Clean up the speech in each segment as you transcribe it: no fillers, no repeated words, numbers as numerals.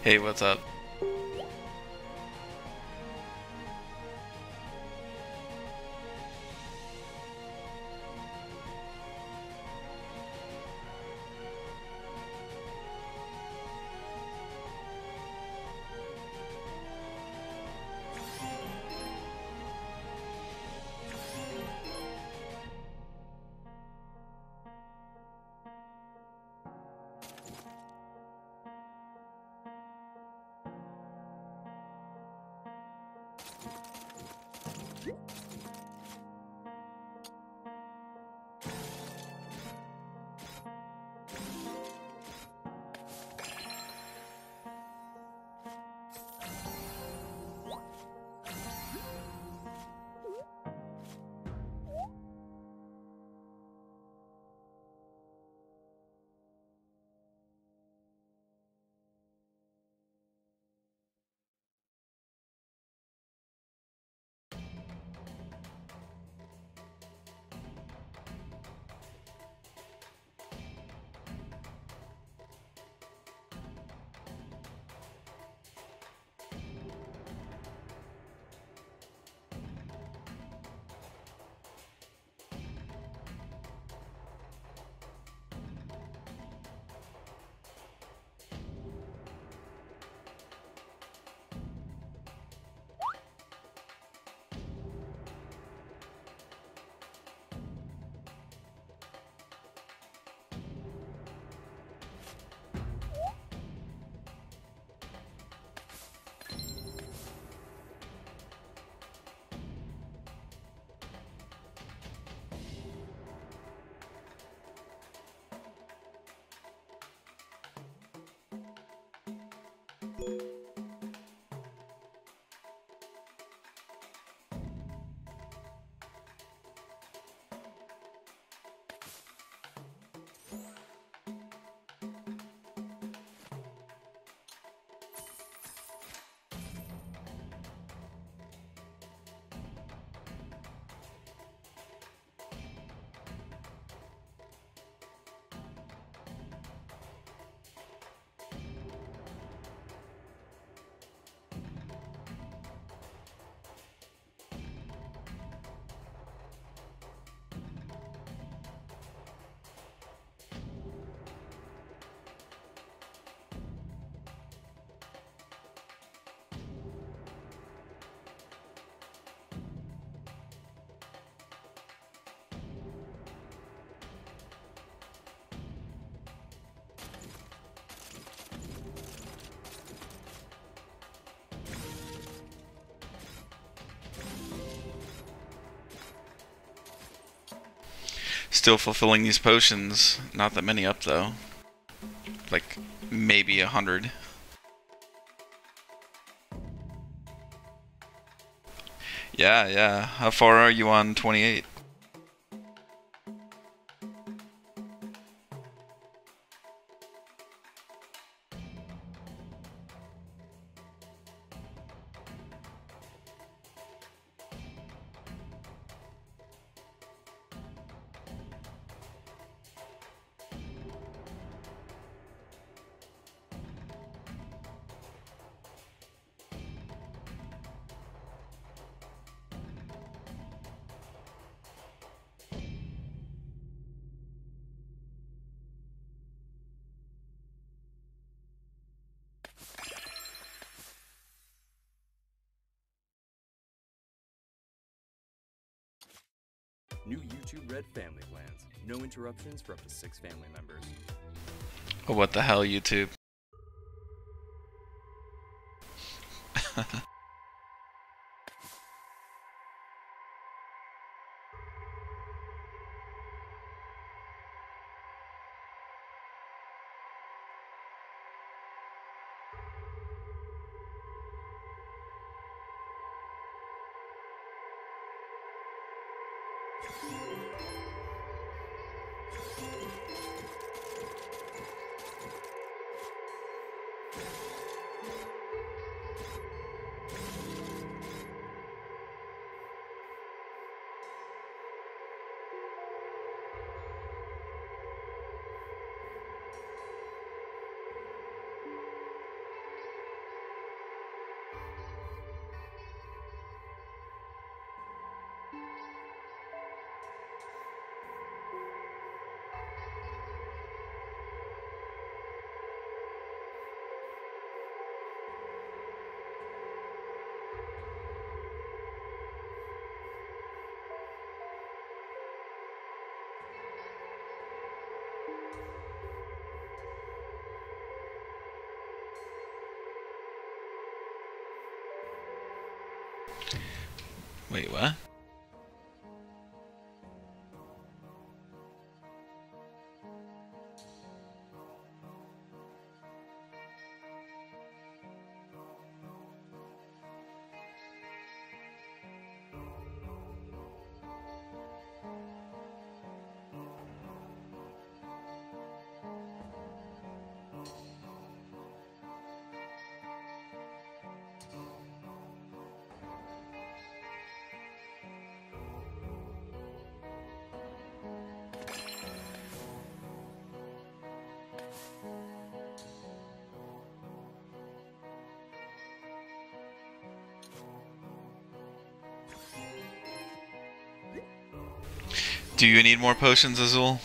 Hey, what's up? Still fulfilling these potions. Not that many up though. Like maybe 100. Yeah, yeah. How far are you on 28? New YouTube Red family plans. No interruptions for up to 6 family members. Oh, what the hell, YouTube? Wait, what? Do you need more potions, Azul?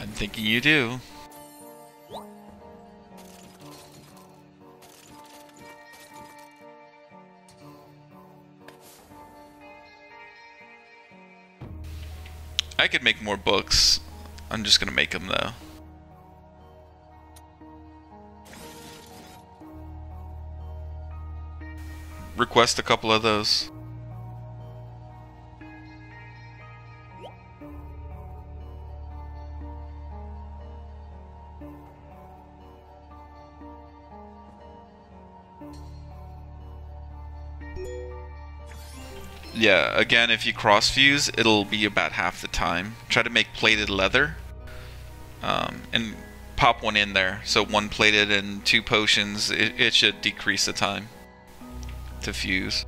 I'm thinking you do. I could make more books. I'm just gonna make them though. Request a couple of those. Yeah, again, if you cross fuse, it'll be about half the time. Try to make plated leather. And pop one in there. So one plated and 2 potions, it should decrease the time to fuse.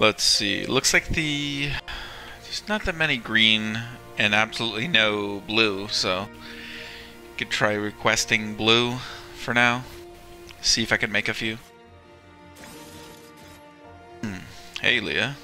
Let's see. Looks like there's not that many green and absolutely no blue, so could try requesting blue for now. See if I can make a few. Hey, Leah.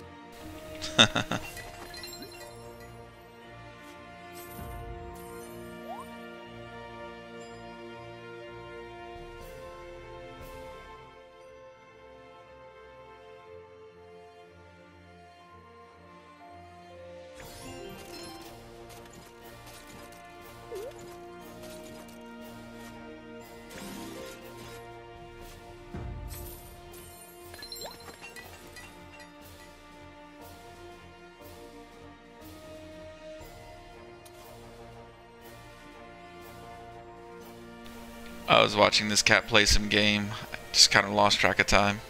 I was watching this cat play some game. I just kind of lost track of time.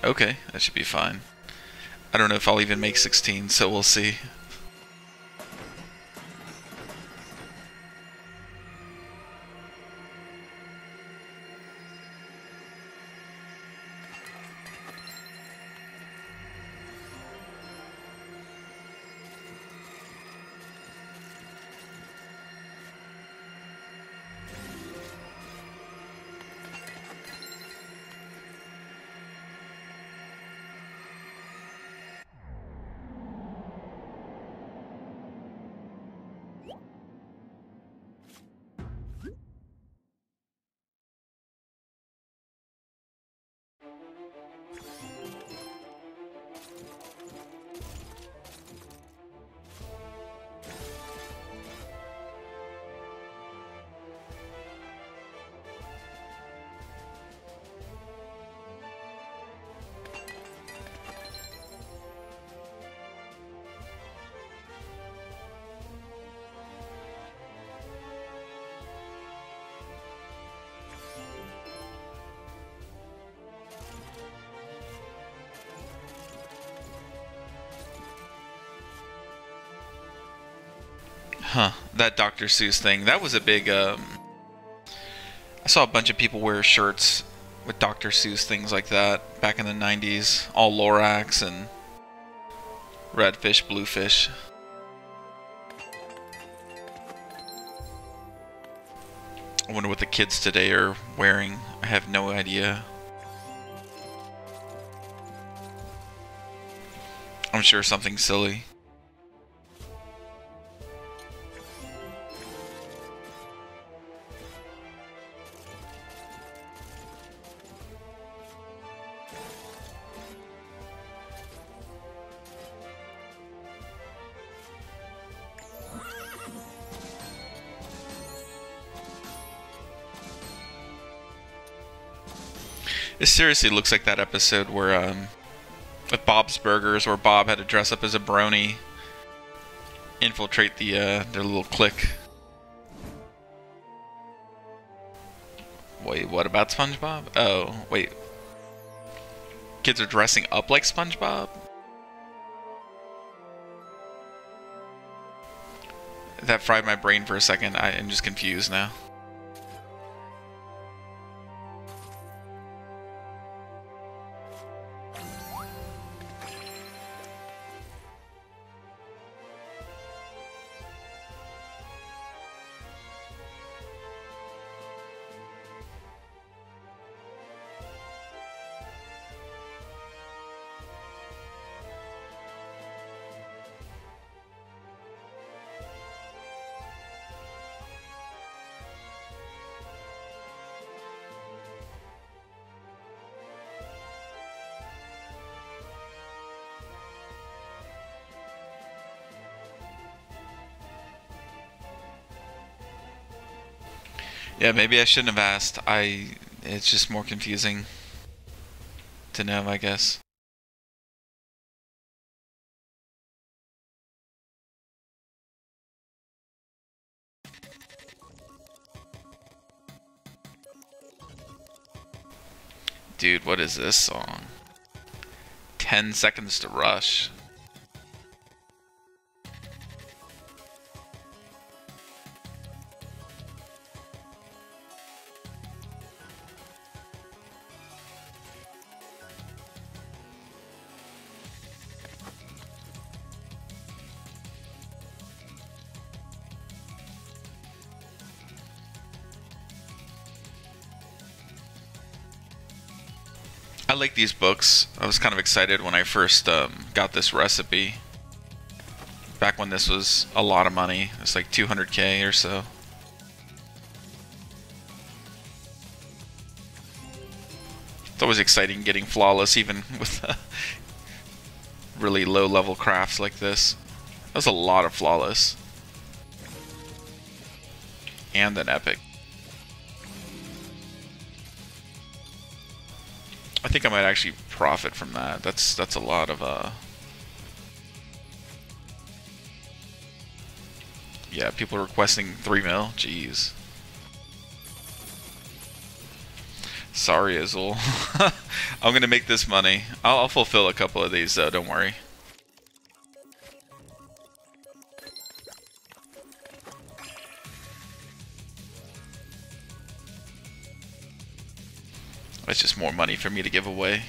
Okay, that should be fine. I don't know if I'll even make 16, so we'll see. Huh, that Dr. Seuss thing, that was a big, I saw a bunch of people wear shirts with Dr. Seuss things like that back in the 90s. All Lorax and red fish, blue fish. I wonder what the kids today are wearing. I have no idea. I'm sure something silly. It seriously looks like that episode where, with Bob's Burgers, where Bob had to dress up as a brony, infiltrate the, their little clique. Wait, what about SpongeBob? Oh, wait. Kids are dressing up like SpongeBob? That fried my brain for a second. I am just confused now. Yeah, maybe I shouldn't have asked. It's just more confusing to know, I guess. Dude, what is this song? 10 Seconds to Rush. I like these books. I was kind of excited when I first got this recipe. Back when this was a lot of money. It's like 200K or so. It's always exciting getting flawless even with really low level crafts like this. That was a lot of flawless. And an epic. I think I might actually profit from that. That's a lot of yeah, people requesting 3 mil. Jeez. Sorry, Azul. I'm gonna make this money. I'll fulfill a couple of these though, don't worry. That's just more money for me to give away.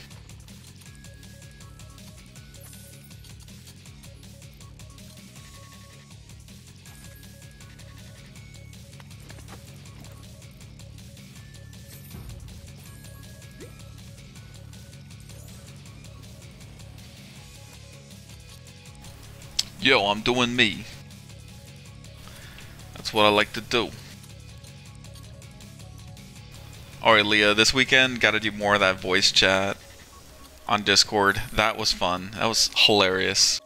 Yo, I'm doing me. That's what I like to do. Alright, Leah, this weekend, gotta do more of that voice chat on Discord. That was fun. That was hilarious.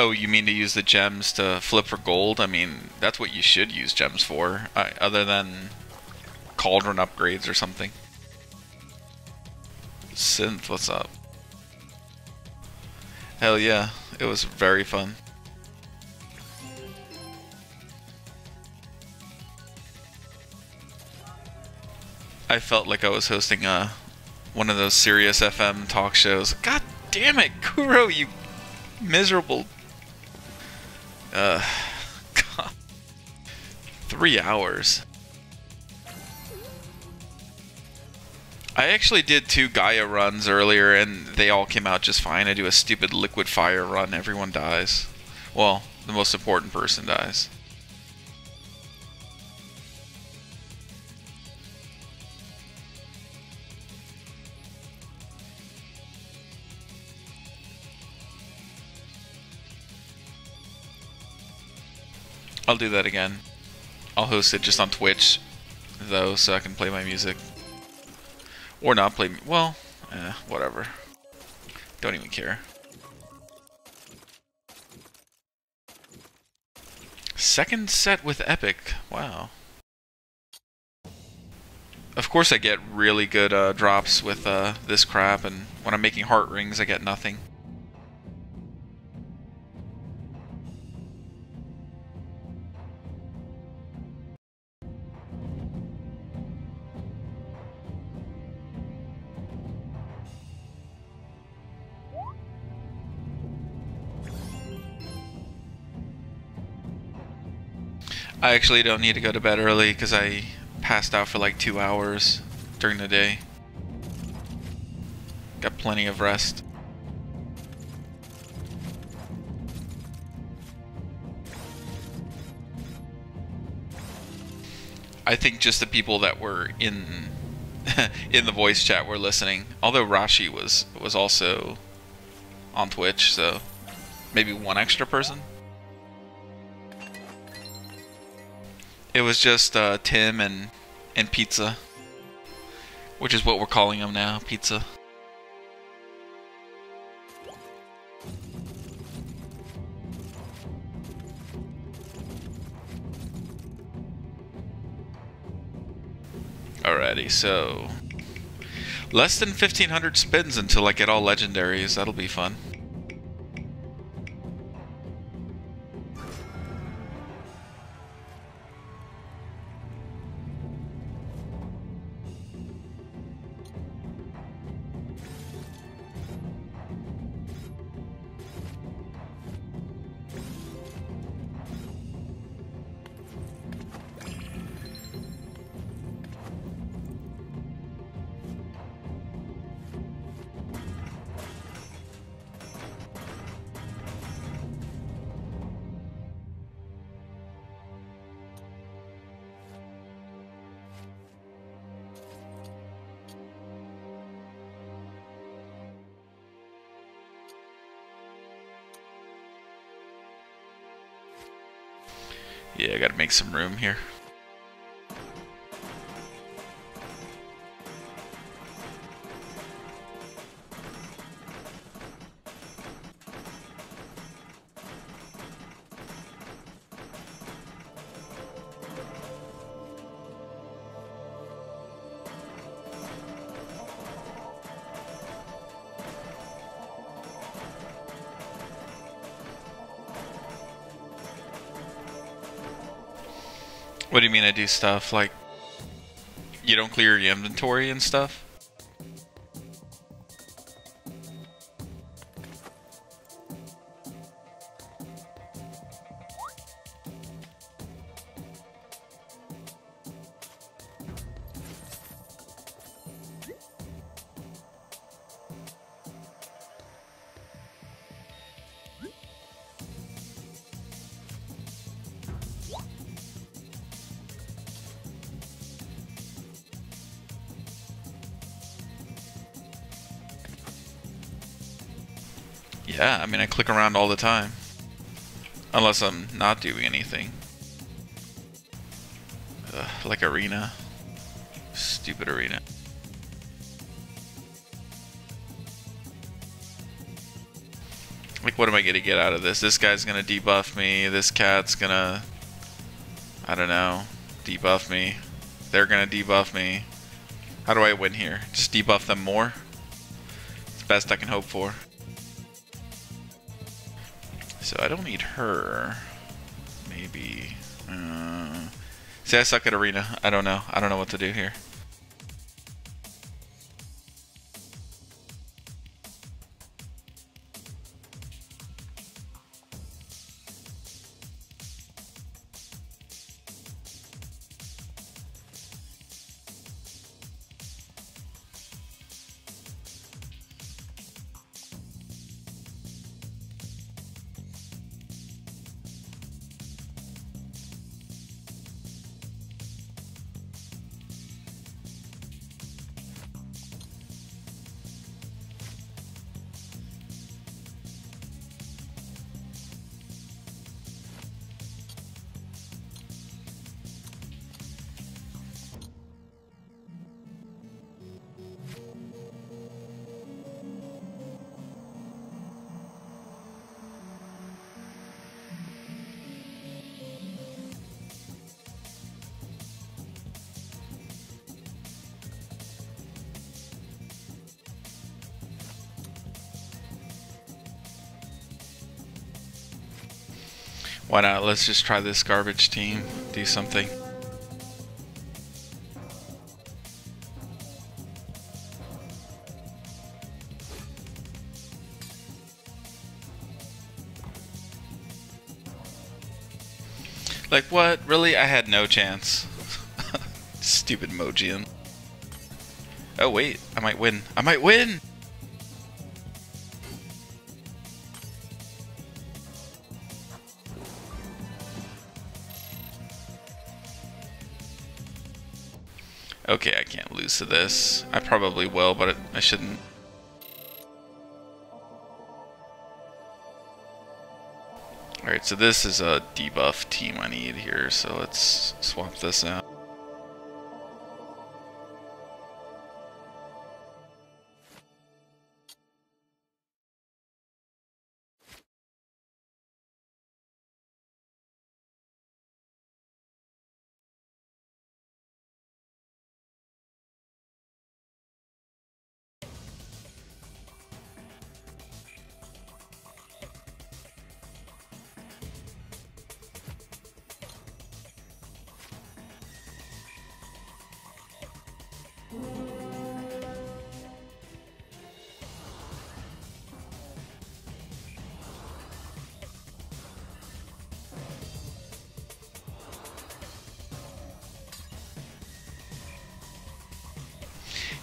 Oh, you mean to use the gems to flip for gold? I mean, that's what you should use gems for, other than cauldron upgrades or something. Synth, what's up? Hell yeah, it was very fun. I felt like I was hosting one of those Sirius FM talk shows. God damn it, Kuro, you miserable. God. 3 hours. I actually did 2 Gaia runs earlier and they all came out just fine. I do a stupid liquid fire run, everyone dies. Well, the most important person dies. I'll do that again. I'll host it just on Twitch, though, so I can play my music. Or not play... well, whatever. Don't even care. Second set with Epic. Wow. Of course I get really good drops with this crap, and when I'm making heart rings I get nothing. I actually don't need to go to bed early because I passed out for like 2 hours during the day. Got plenty of rest. I think just the people that were in in the voice chat were listening. Although Rashi was also on Twitch, so maybe one extra person. It was just Tim and Pizza, which is what we're calling him now, Pizza. Alrighty, so less than 1,500 spins until I get all legendaries. That'll be fun. Yeah, I gotta make some room here. What do you mean I do stuff? Like, you don't clear your inventory and stuff? Yeah, I mean, I click around all the time. Unless I'm not doing anything. Like arena. Stupid arena. Like, what am I gonna get out of this? This guy's gonna debuff me. This cat's gonna, I don't know, debuff me. They're gonna debuff me. How do I win here? Just debuff them more? It's the best I can hope for. So I don't need her. Maybe. See, I suck at arena. I don't know. I don't know what to do here. Why not? Let's just try this garbage team. Do something. Like, what? Really? I had no chance. Stupid Mojian. Oh, wait. I might win. I might win! Okay, I can't lose to this. I probably will, but I shouldn't. Alright, so this is a debuff team I need here, so let's swap this out.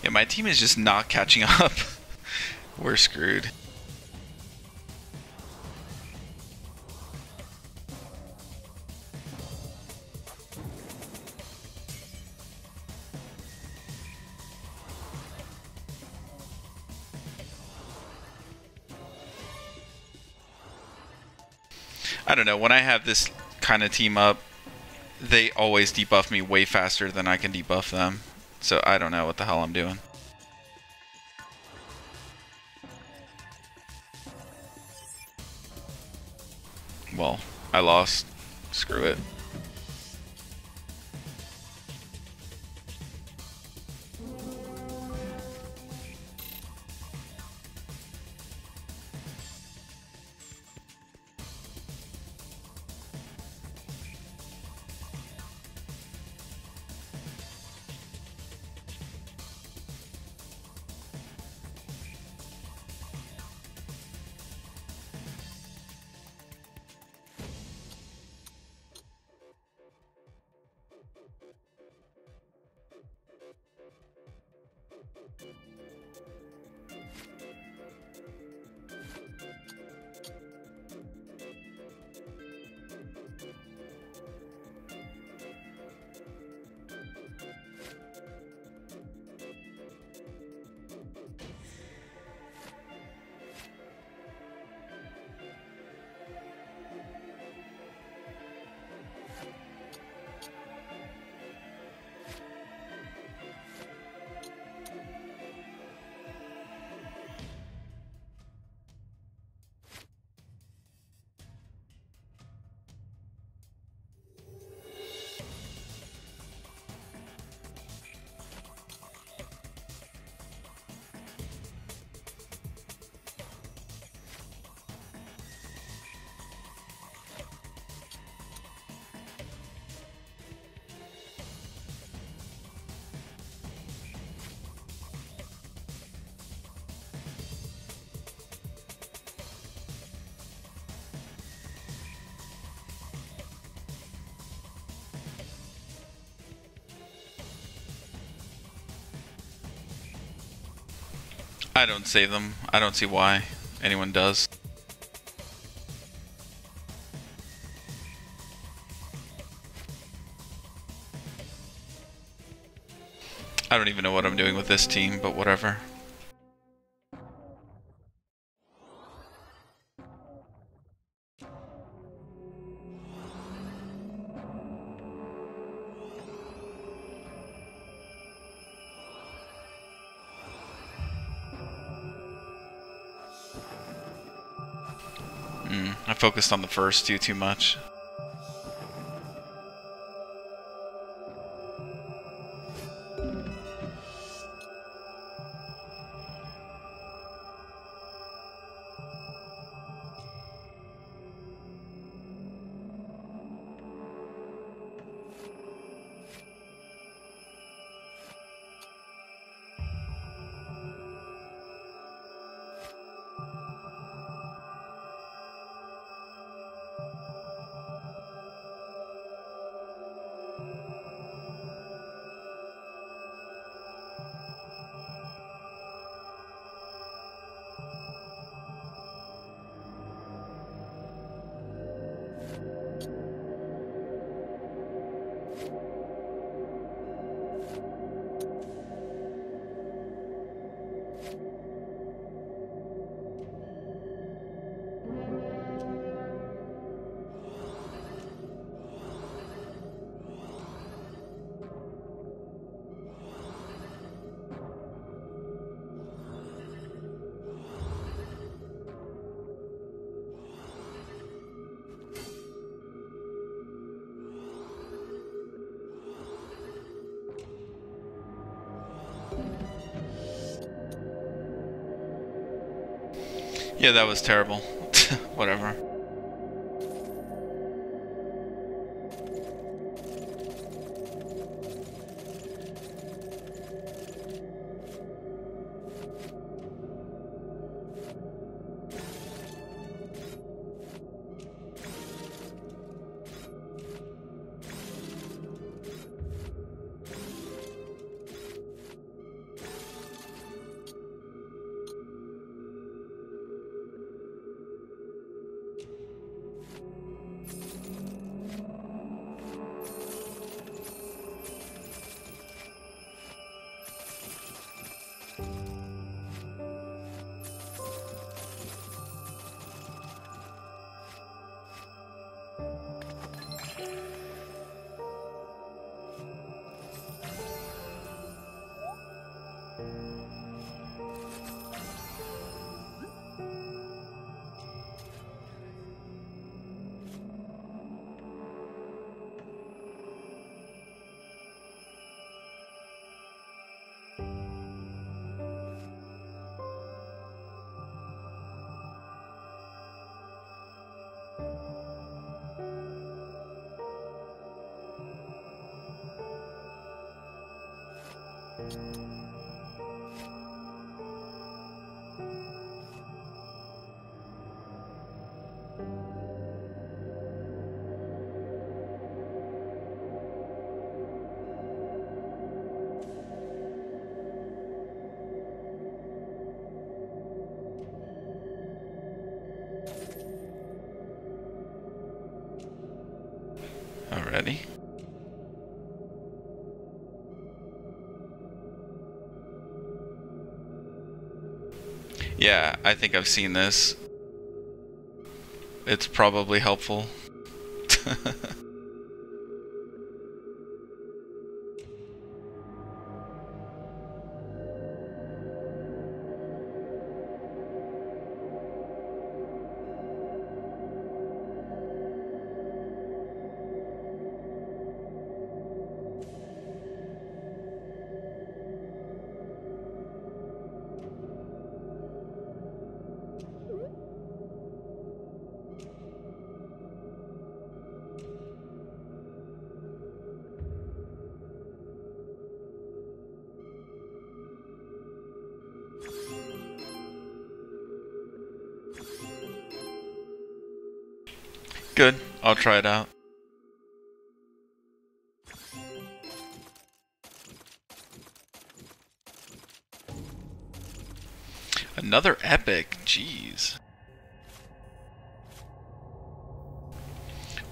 Yeah, my team is just not catching up. We're screwed. I don't know, when I have this kind of team up, they always debuff me way faster than I can debuff them. So I don't know what the hell I'm doing. Well, I lost. Screw it. I don't save them. I don't see why anyone does. I don't even know what I'm doing with this team, but whatever. I focused on the first two too much. Yeah, that was terrible. Whatever. Already. Yeah, I think I've seen this. It's probably helpful. Good. I'll try it out. Another epic. Jeez.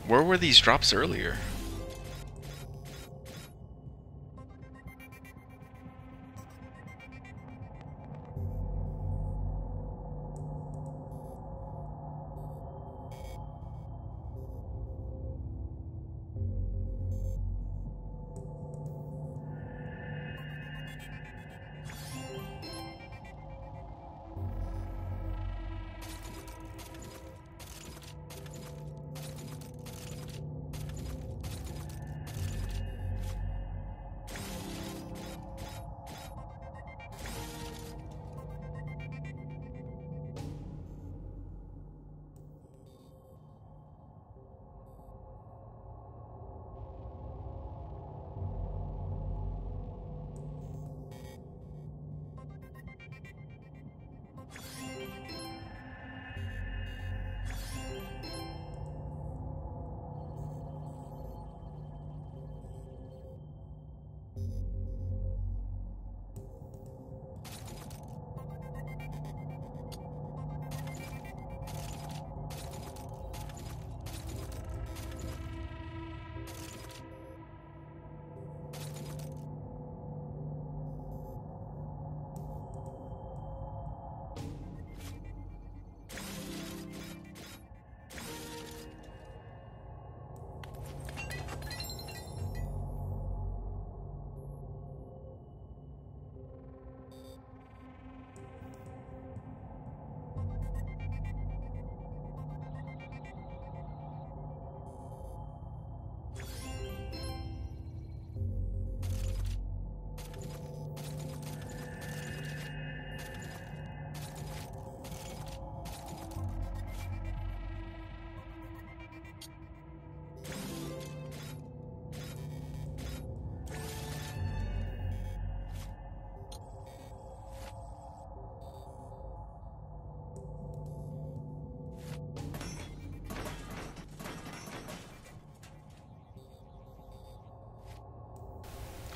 Where were these drops earlier?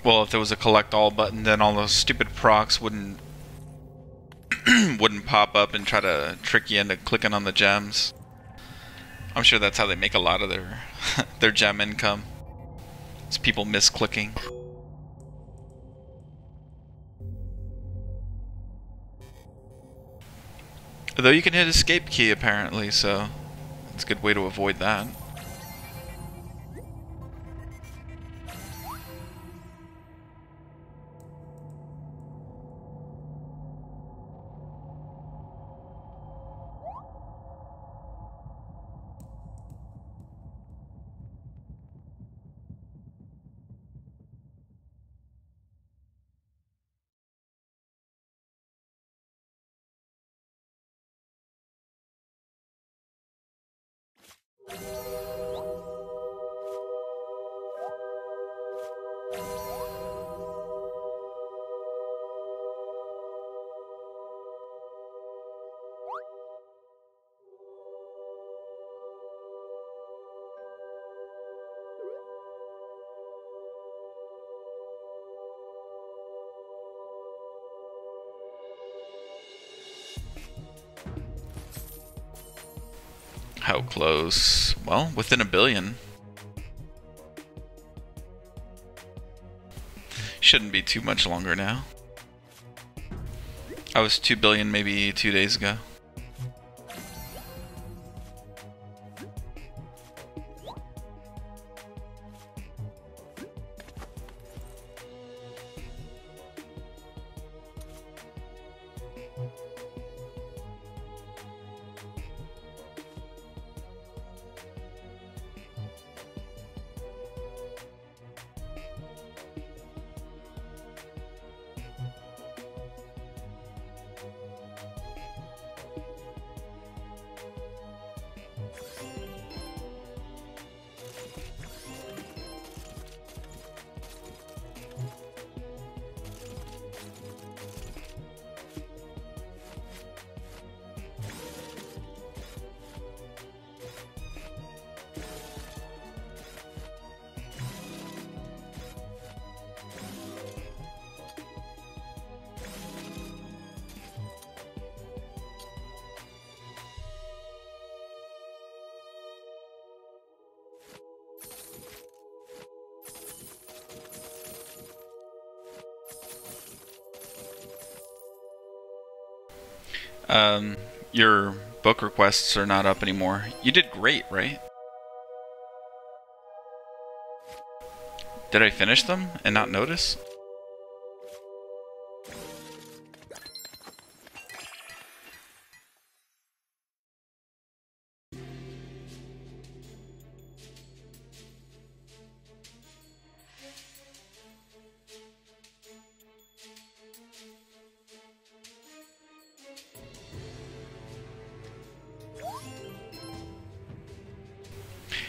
Well, if there was a collect all button, then all those stupid procs wouldn't wouldn't pop up and try to trick you into clicking on the gems. I'm sure that's how they make a lot of their their gem income. It's people misclicking. Though you can hit escape key apparently, so it's a good way to avoid that. How close? Well, within 1 billion. Shouldn't be too much longer now. I was 2 billion maybe 2 days ago. Your book requests are not up anymore. You did great, right? Did I finish them and not notice?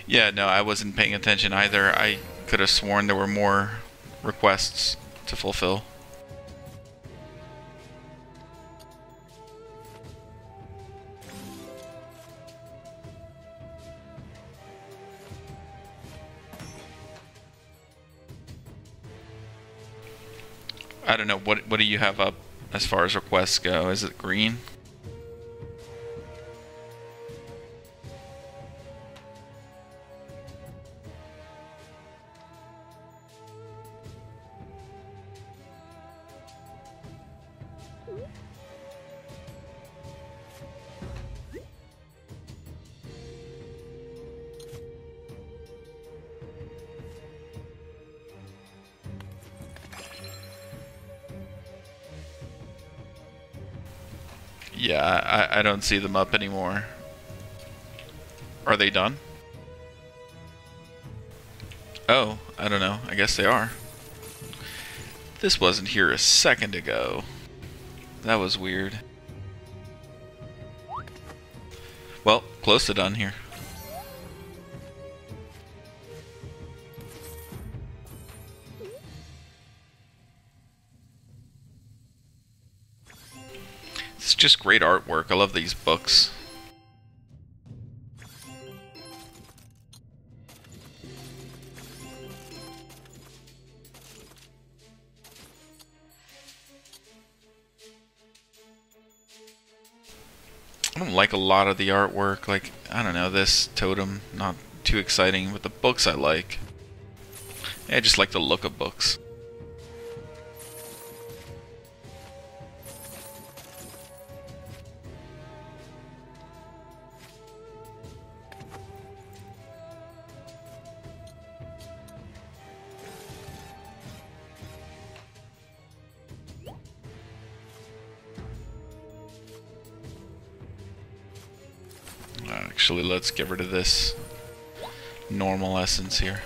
Yeah, no, I wasn't paying attention either. I could have sworn there were more requests to fulfill. I don't know, what do you have up as far as requests go? Is it green? Yeah, I don't see them up anymore. Are they done? Oh, I don't know. I guess they are. This wasn't here a second ago. That was weird. Well, close to done here. It's just great artwork. I love these books. I don't like a lot of the artwork. Like, I don't know, this totem, not too exciting, but the books I like. I just like the look of books. Actually, let's get rid of this normal essence here.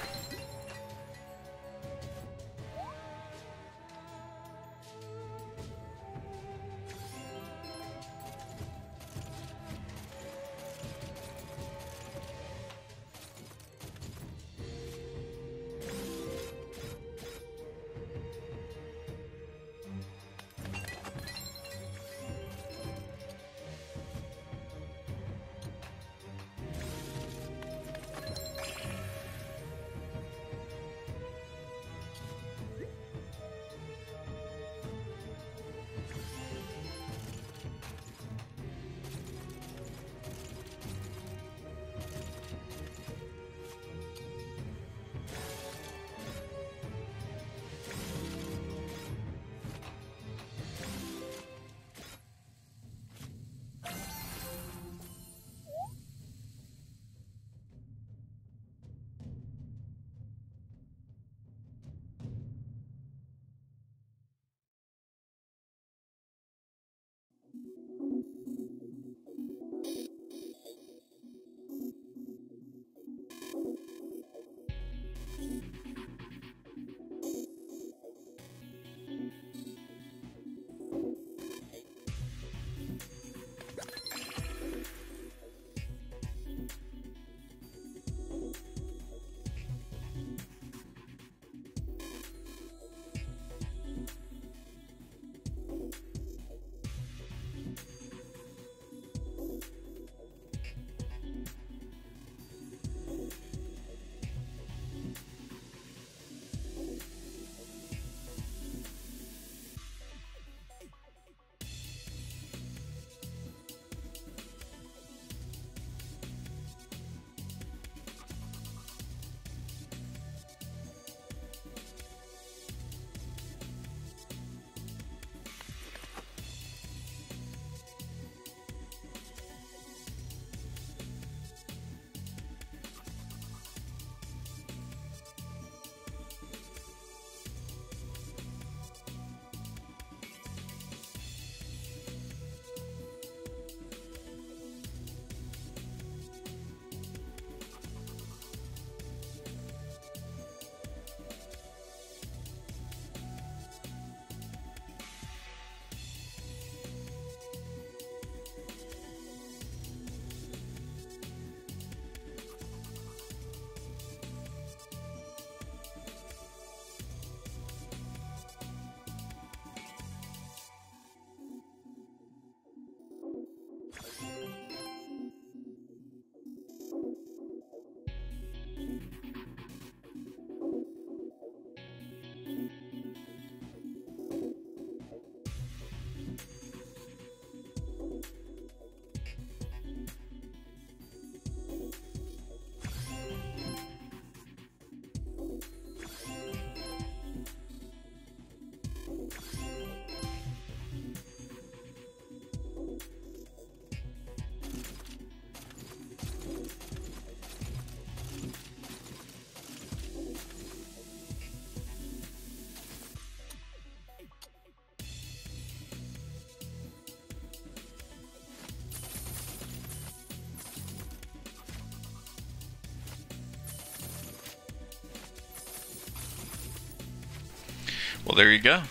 Well, there you go.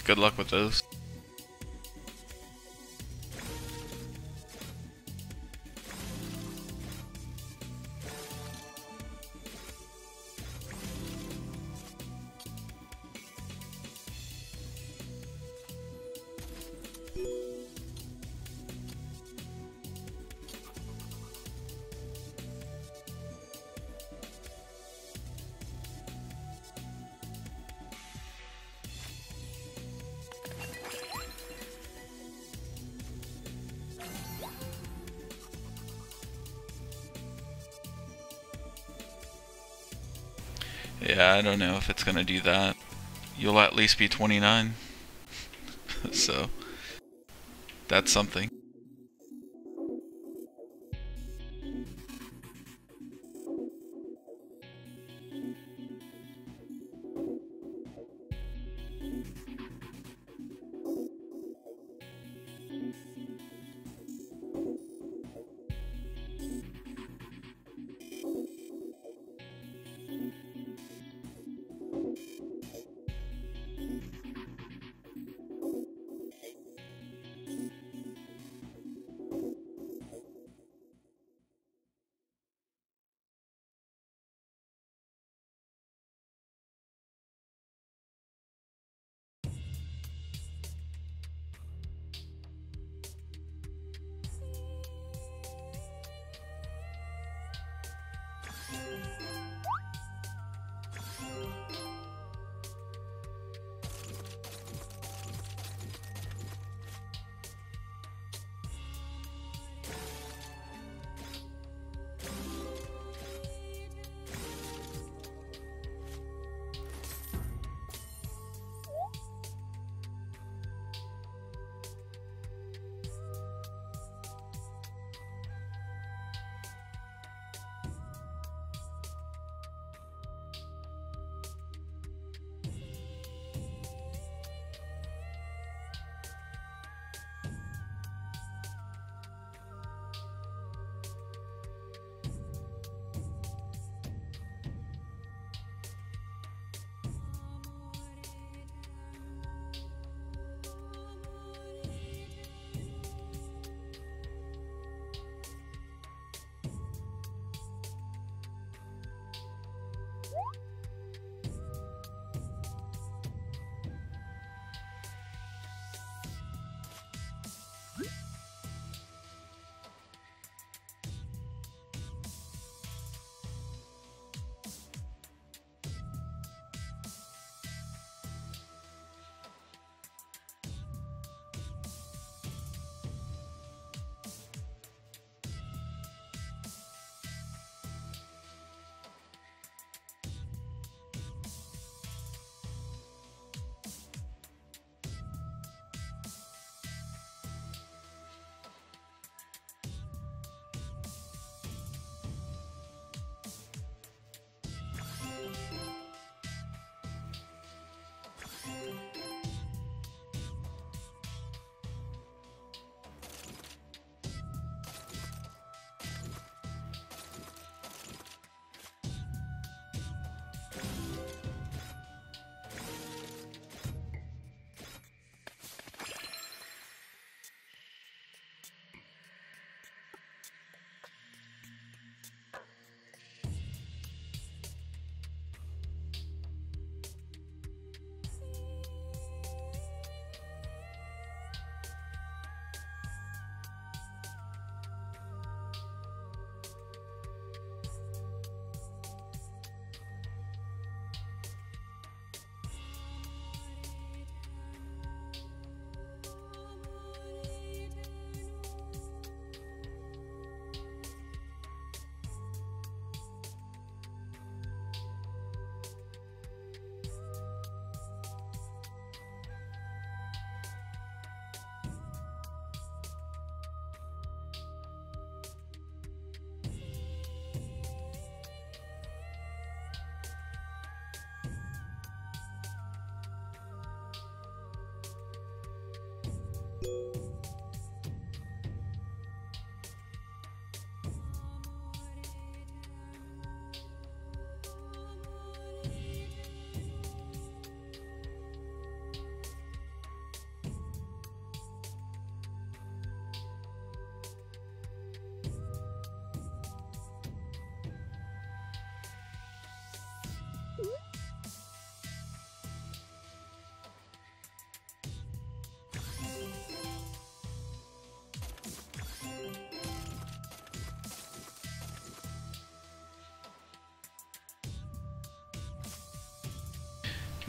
Good luck with those. Yeah, I don't know if it's gonna do that. You'll at least be 29. So, that's something.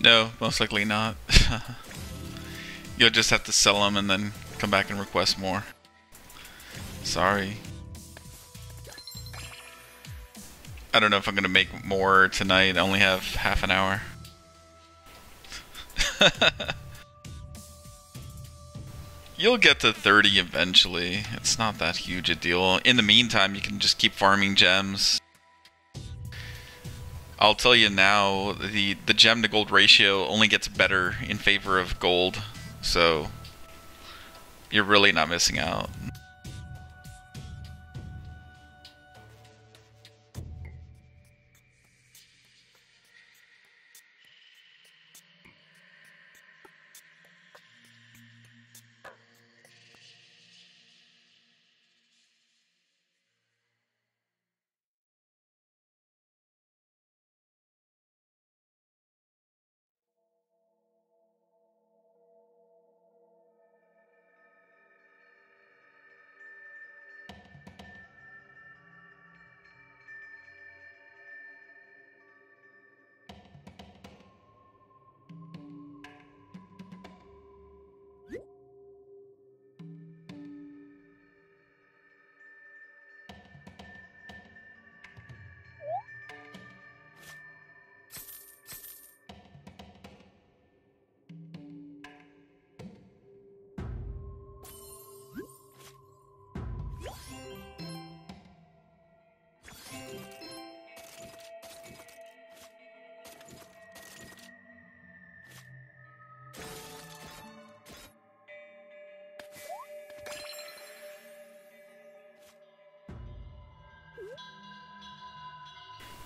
No, most likely not. You'll just have to sell them and then come back and request more. Sorry. I don't know if I'm gonna make more tonight. I only have half an hour. You'll get to 30 eventually. It's not that huge a deal. In the meantime, you can just keep farming gems. I'll tell you now, the gem to gold ratio only gets better in favor of gold, so you're really not missing out.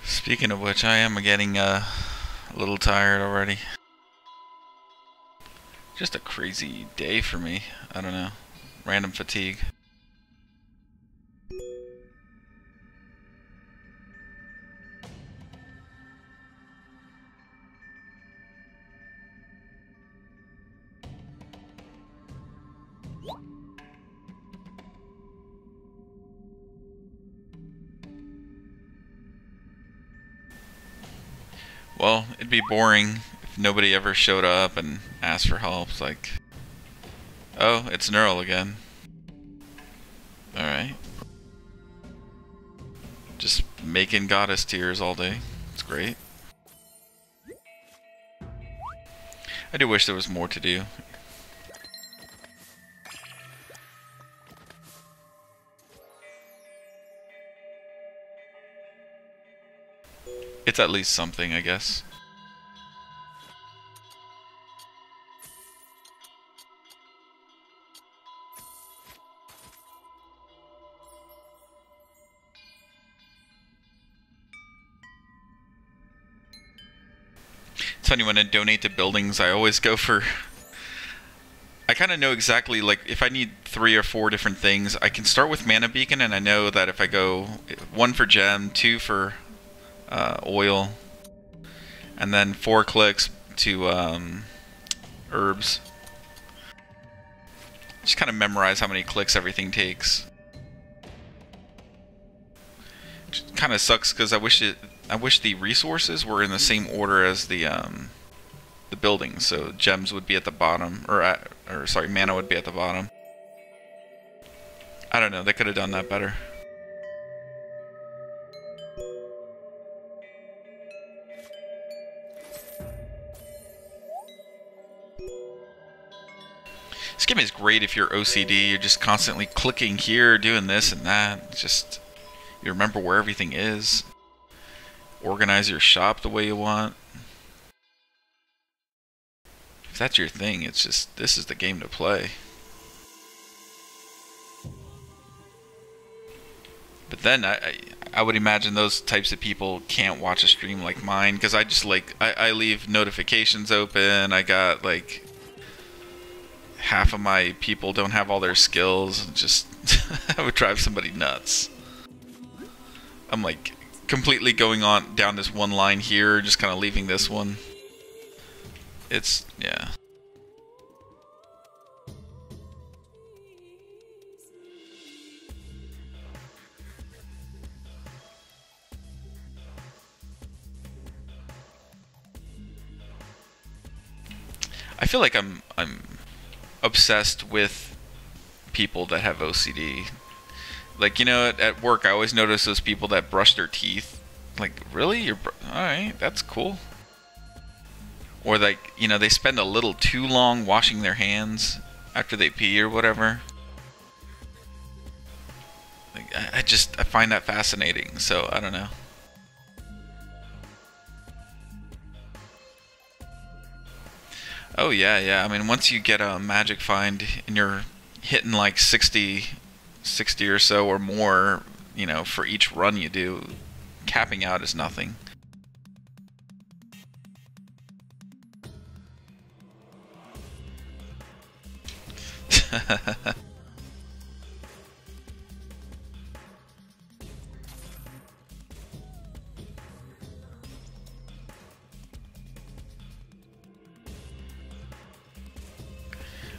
Speaking of which, I am getting a little tired already. Just a crazy day for me. I don't know. Random fatigue. Well, it'd be boring if nobody ever showed up and asked for help. It's like, oh, it's Neural again. Alright. Just making goddess tears all day. It's great. I do wish there was more to do. It's at least something, I guess. It's funny when I donate to buildings, I always go for... I kind of know exactly, like, if I need 3 or 4 different things, I can start with Mana Beacon, and I know that if I go 1 for gem, 2 for oil, and then 4 clicks to herbs. Just kind of memorize how many clicks everything takes. It kind of sucks because I wish the resources were in the same order as the buildings. So gems would be at the bottom, or sorry, mana would be at the bottom. I don't know. They could have done that better. This game is great if you're OCD. You're just constantly clicking here, doing this and that. It's just, you remember where everything is. Organize your shop the way you want. If that's your thing, it's just, this is the game to play. But then I would imagine those types of people can't watch a stream like mine, because I just like, I leave notifications open. I got like half of my people don't have all their skills. Just I would drive somebody nuts. I'm like completely going on down this one line here, just kind of leaving this one. It's, yeah. I feel like I'm obsessed with people that have OCD. Like, you know, at work, I always notice those people that brush their teeth. Like, really? Alright, that's cool. Or, like, you know, they spend a little too long washing their hands after they pee or whatever. Like, I find that fascinating, so I don't know. Oh, yeah. I mean, once you get a magic find and you're hitting like 60 or so or more, you know, for each run you do, capping out is nothing.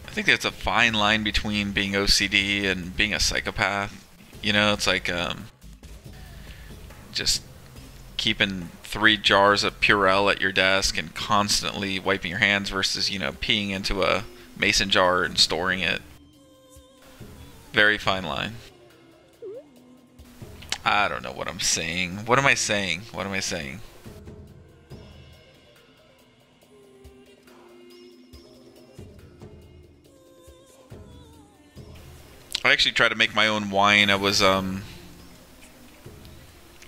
I think there's a fine line between being OCD and being a psychopath. You know, it's like just keeping 3 jars of Purell at your desk and constantly wiping your hands versus, you know, peeing into a mason jar and storing it. Very fine line. I don't know what I'm saying. What am I saying? What am I saying? I actually tried to make my own wine. I was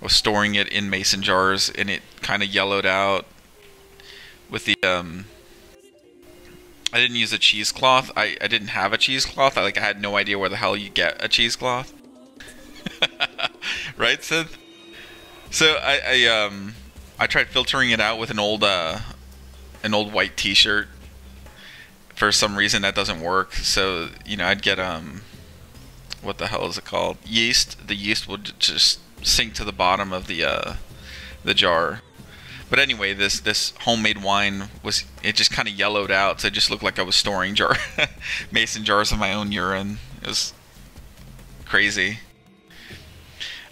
storing it in mason jars and it kind of yellowed out with the I didn't use a cheesecloth. I didn't have a cheesecloth. I had no idea where the hell you get a cheesecloth. Right, Sid? So I tried filtering it out with an old white t-shirt. For some reason that doesn't work. So, you know, I'd get what the hell is it called? Yeast. The yeast would just sink to the bottom of the jar. But anyway, this homemade wine it just kind of yellowed out, so it just looked like I was storing mason jars of my own urine. It was crazy.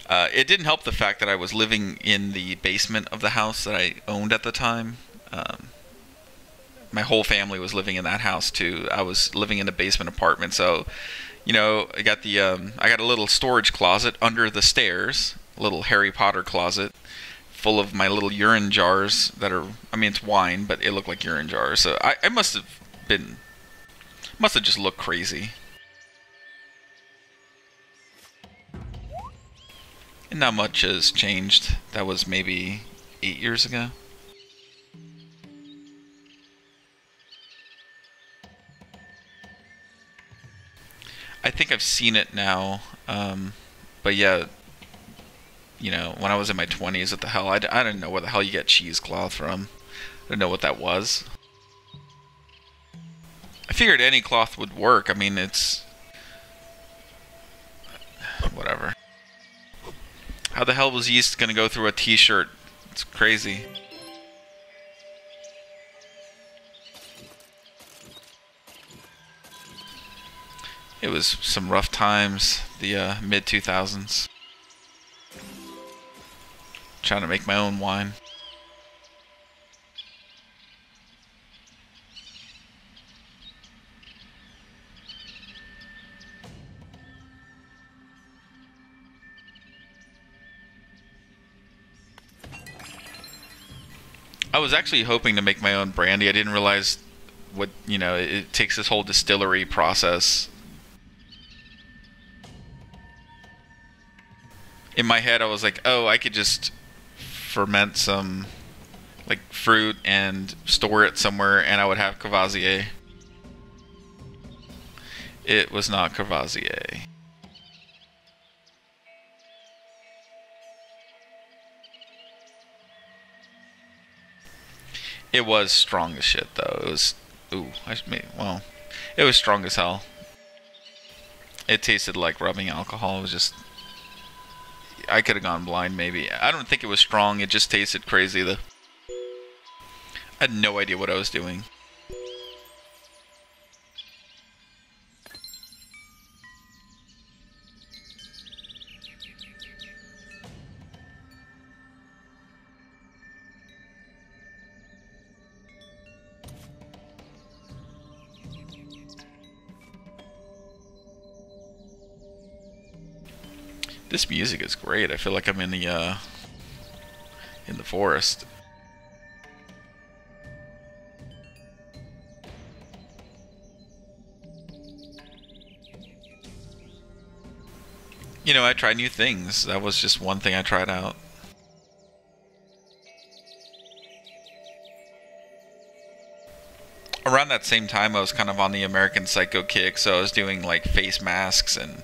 It didn't help the fact that I was living in the basement of the house that I owned at the time. My whole family was living in that house too. I was living in a basement apartment, so you know, I got a little storage closet under the stairs, a little Harry Potter closet, full of my little urine jars that are, I mean, it's wine, but it looked like urine jars. So I must have just looked crazy. And not much has changed. That was maybe 8 years ago. I think I've seen it now, but yeah, you know, when I was in my 20s, what the hell, I didn't know where the hell you get cheesecloth from. I didn't know what that was. I figured any cloth would work. I mean, it's whatever. How the hell was yeast gonna go through a t-shirt? It's crazy. It was some rough times, the mid-2000s. Trying to make my own wine. I was actually hoping to make my own brandy. I didn't realize what, you know, it takes this whole distillery process. In my head, I was like, oh, I could just ferment some like fruit and store it somewhere and I would have Courvoisier. It was not Courvoisier. It was strong as shit though. It was, well, it was strong as hell. It tasted like rubbing alcohol. It was just, I could have gone blind maybe. I don't think it was strong. It just tasted crazy though. I had no idea what I was doing. This music is great. I feel like I'm in the forest. You know, I try new things. That was just one thing I tried out. Around that same time, I was kind of on the American Psycho kick, so I was doing like face masks and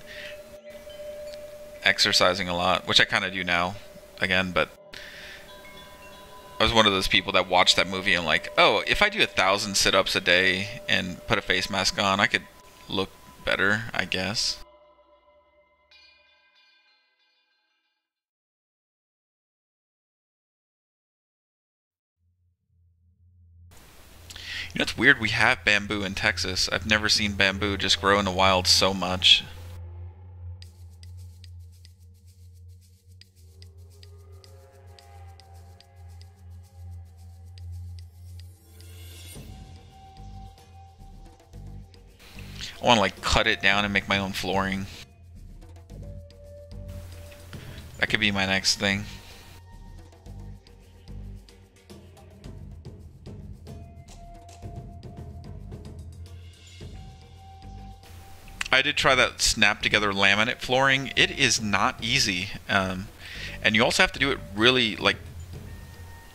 exercising a lot, which I kind of do now again, but I was one of those people that watched that movie and like, oh, if I do 1,000 sit-ups a day and put a face mask on, I could look better, I guess. You know, it's weird, we have bamboo in Texas. I've never seen bamboo just grow in the wild so much. I want to like cut it down and make my own flooring. That could be my next thing. I did try that snap together laminate flooring. It is not easy. And you also have to do it really like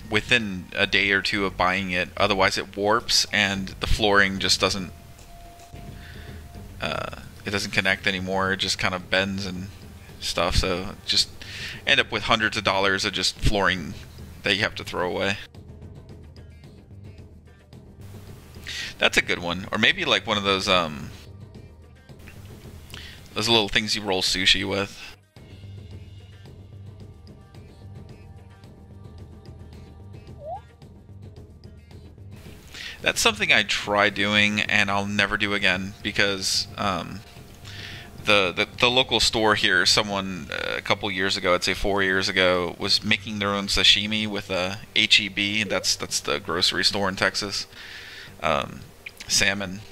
within a day or two of buying it. Otherwise it warps and the flooring just doesn't it doesn't connect anymore. It just kind of bends and stuff. So just end up with hundreds of dollars of just flooring that you have to throw away. That's a good one. Or maybe like one of those little things you roll sushi with. That's something I try doing and I'll never do again because the local store here, someone a couple years ago, I'd say 4 years ago, was making their own sashimi with a HEB. That's the grocery store in Texas. Salmon,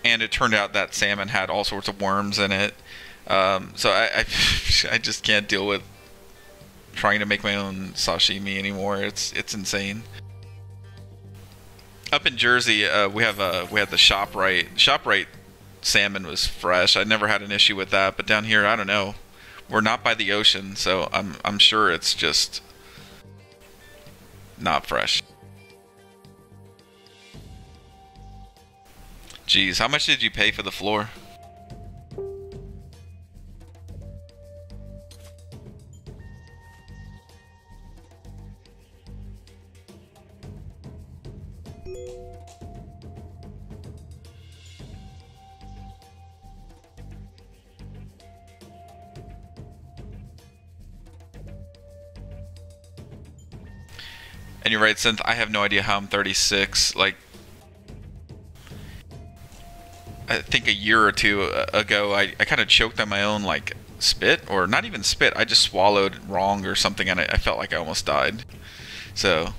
and it turned out that salmon had all sorts of worms in it. So I I just can't deal with trying to make my own sashimi anymore. It's insane. Up in Jersey, we had the ShopRite. ShopRite salmon was fresh. I never had an issue with that. But down here, I don't know. We're not by the ocean, so I'm sure it's just not fresh. Jeez, how much did you pay for the floor? And you're right, Synth, I have no idea how I'm 36. Like, I think a year or two ago, I kind of choked on my own, like, spit. Or not even spit, I just swallowed wrong or something, and I felt like I almost died. So,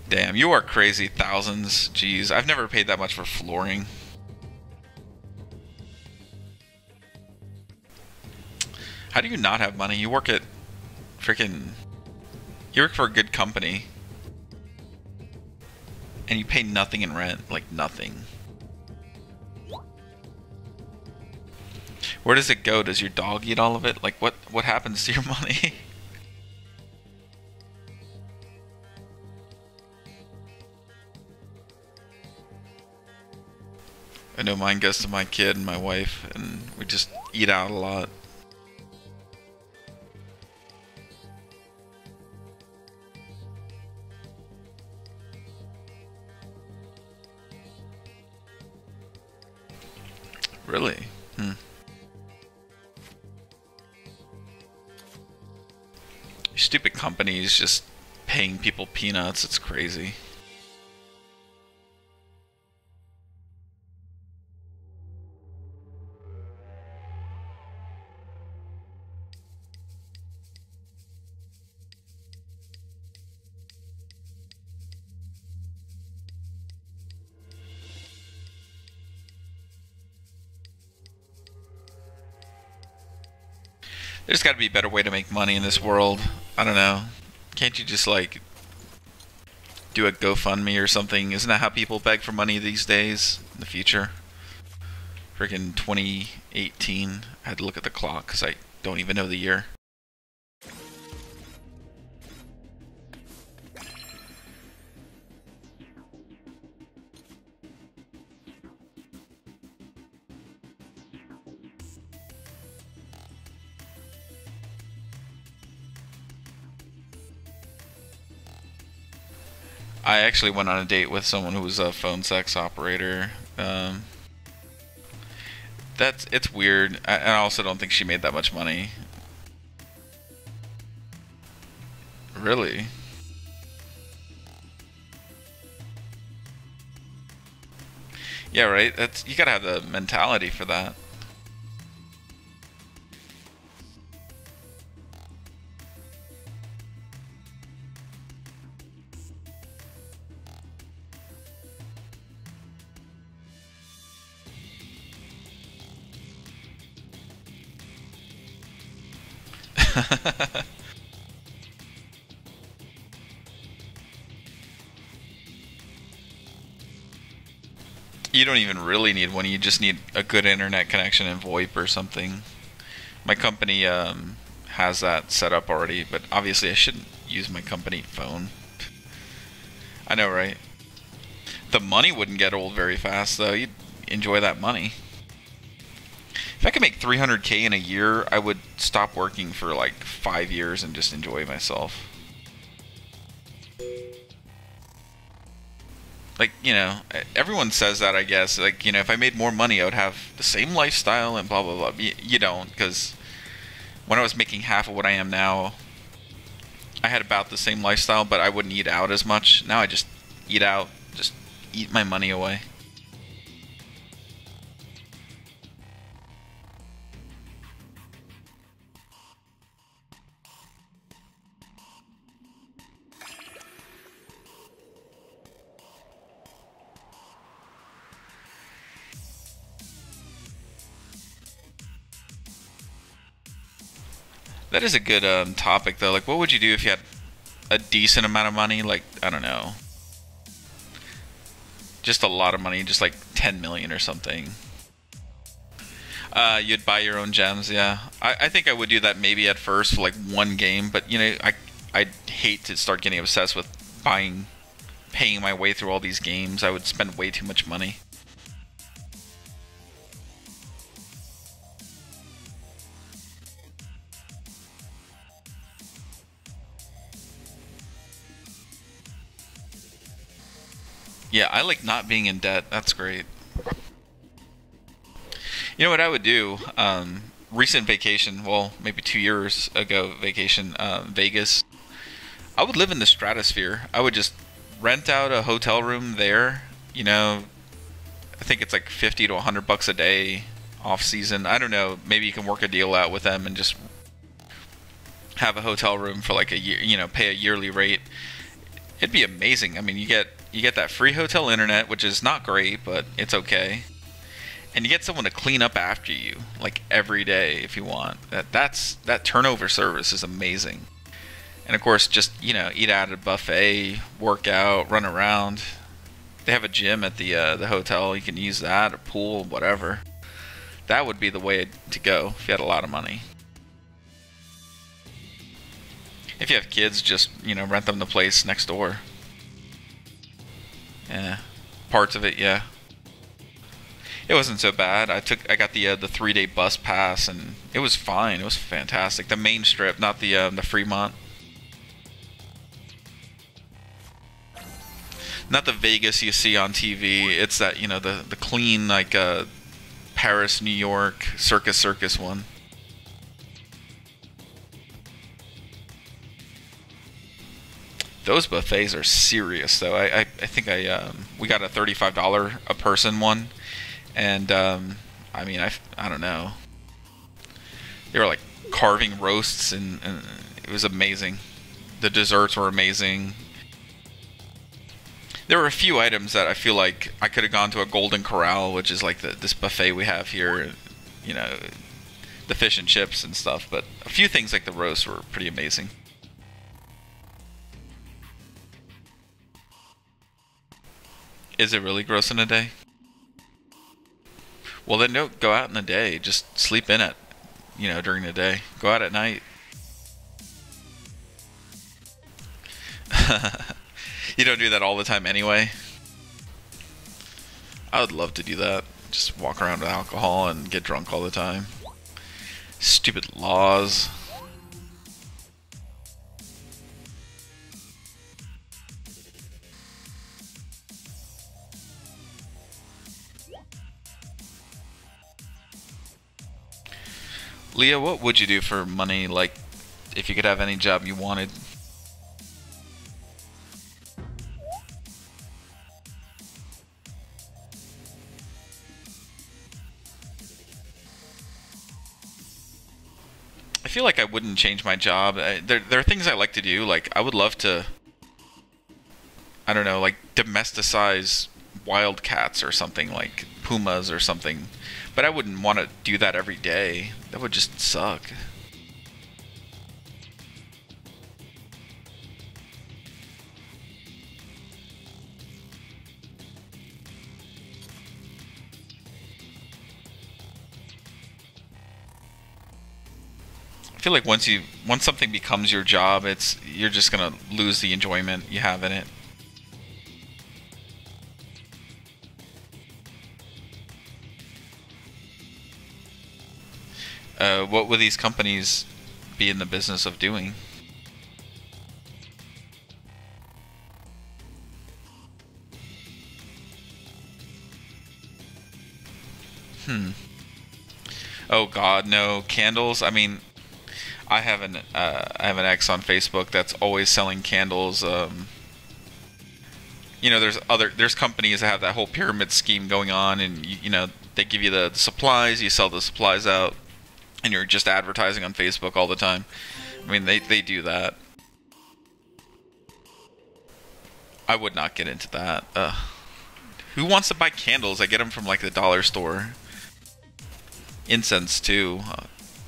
damn, you are crazy. Thousands. Jeez, I've never paid that much for flooring. How do you not have money? You work at freaking... You work for a good company. And you pay nothing in rent. Like, nothing. Where does it go? Does your dog eat all of it? Like, what happens to your money? I know mine goes to my kid and my wife, and we just eat out a lot. Really? Stupid companies just paying people peanuts. It's crazy. There's got to be a better way to make money in this world. I don't know. Can't you just like do a GoFundMe or something? Isn't that how people beg for money these days? In the future? Freaking 2018. I had to look at the clock because I don't even know the year. I actually went on a date with someone who was a phone sex operator. It's weird. I also don't think she made that much money. Really? Yeah, right. That's, you gotta have the mentality for that. You don't even really need one. You just need a good internet connection and VoIP or something. My company has that set up already, but obviously I shouldn't use my company phone. I know, right? The money wouldn't get old very fast, though. You'd enjoy that money. If I could make 300K in a year, I would stop working for like 5 years and just enjoy myself. Like, you know, everyone says that, I guess. Like, you know, if I made more money, I would have the same lifestyle and blah, blah, blah. You don't, because when I was making half of what I am now, I had about the same lifestyle, but I wouldn't eat out as much. Now I just eat out, just eat my money away. That is a good topic, though. Like, what would you do if you had a decent amount of money? Like, I don't know. Just a lot of money, just like 10 million or something. You'd buy your own gems, yeah. I think I would do that maybe at first for like one game, but you know, I'd hate to start getting obsessed with paying my way through all these games. I would spend way too much money. Yeah, I like not being in debt. That's great. You know what I would do? Recent vacation, well, maybe 2 years ago vacation, Vegas. I would live in the stratosphere. I would just rent out a hotel room there. You know, I think it's like 50 to 100 bucks a day off season. I don't know. Maybe you can work a deal out with them and just have a hotel room for like a year, you know, pay a yearly rate. It'd be amazing. I mean, you get that free hotel internet, which is not great, but it's okay. And you get someone to clean up after you, like every day if you want. That turnover service is amazing. And of course, just, you know, eat out at a buffet, work out, run around. They have a gym at the hotel. You can use that, a pool, whatever. That would be the way to go if you had a lot of money. If you have kids, just, you know, rent them the place next door. Yeah, parts of it, yeah. It wasn't so bad. I got the 3-day bus pass, and it was fine. It was fantastic. The main strip, not the Fremont. Not the Vegas you see on TV. It's that, you know, the clean, like Paris, New York, circus one. Those buffets are serious, though. I think we got a $35 a person one, and I mean, I don't know. They were like carving roasts, and it was amazing. The desserts were amazing. There were a few items that I feel like I could have gone to a Golden Corral, which is like this buffet we have here. You know, the fish and chips and stuff, but a few things like the roast were pretty amazing. Is it really gross in a day? Well, then don't go out in the day. Just sleep in it, during the day. Go out at night. You don't do that all the time anyway. I would love to do that. Just walk around with alcohol and get drunk all the time. Stupid laws. Leah, what would you do for money, like, if you could have any job you wanted? I feel like I wouldn't change my job. There are things I like to do. Like, I would love to, I don't know, like, domesticize wild cats or something, like pumas or something. But I wouldn't want to do that every day. That would just suck. I feel like once something becomes your job, you're just gonna lose the enjoyment you have in it. What would these companies be in the business of doing? Oh God, no candles. I mean, I have an ex on Facebook that's always selling candles. There's companies that have that whole pyramid scheme going on, and they give you the supplies, you sell the supplies out, and you're just advertising on Facebook all the time. I mean, they do that. I would not get into that. Who wants to buy candles? I get them from like the dollar store. Incense too.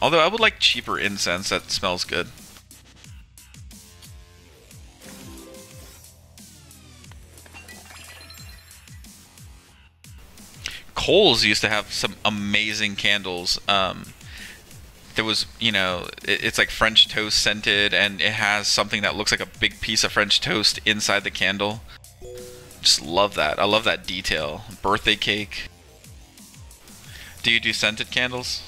Although I would like cheaper incense that smells good. Kohl's used to have some amazing candles. There was, it's like French toast scented, and it has something that looks like a big piece of French toast inside the candle. Just love that. I love that detail. Birthday cake. Do you do scented candles?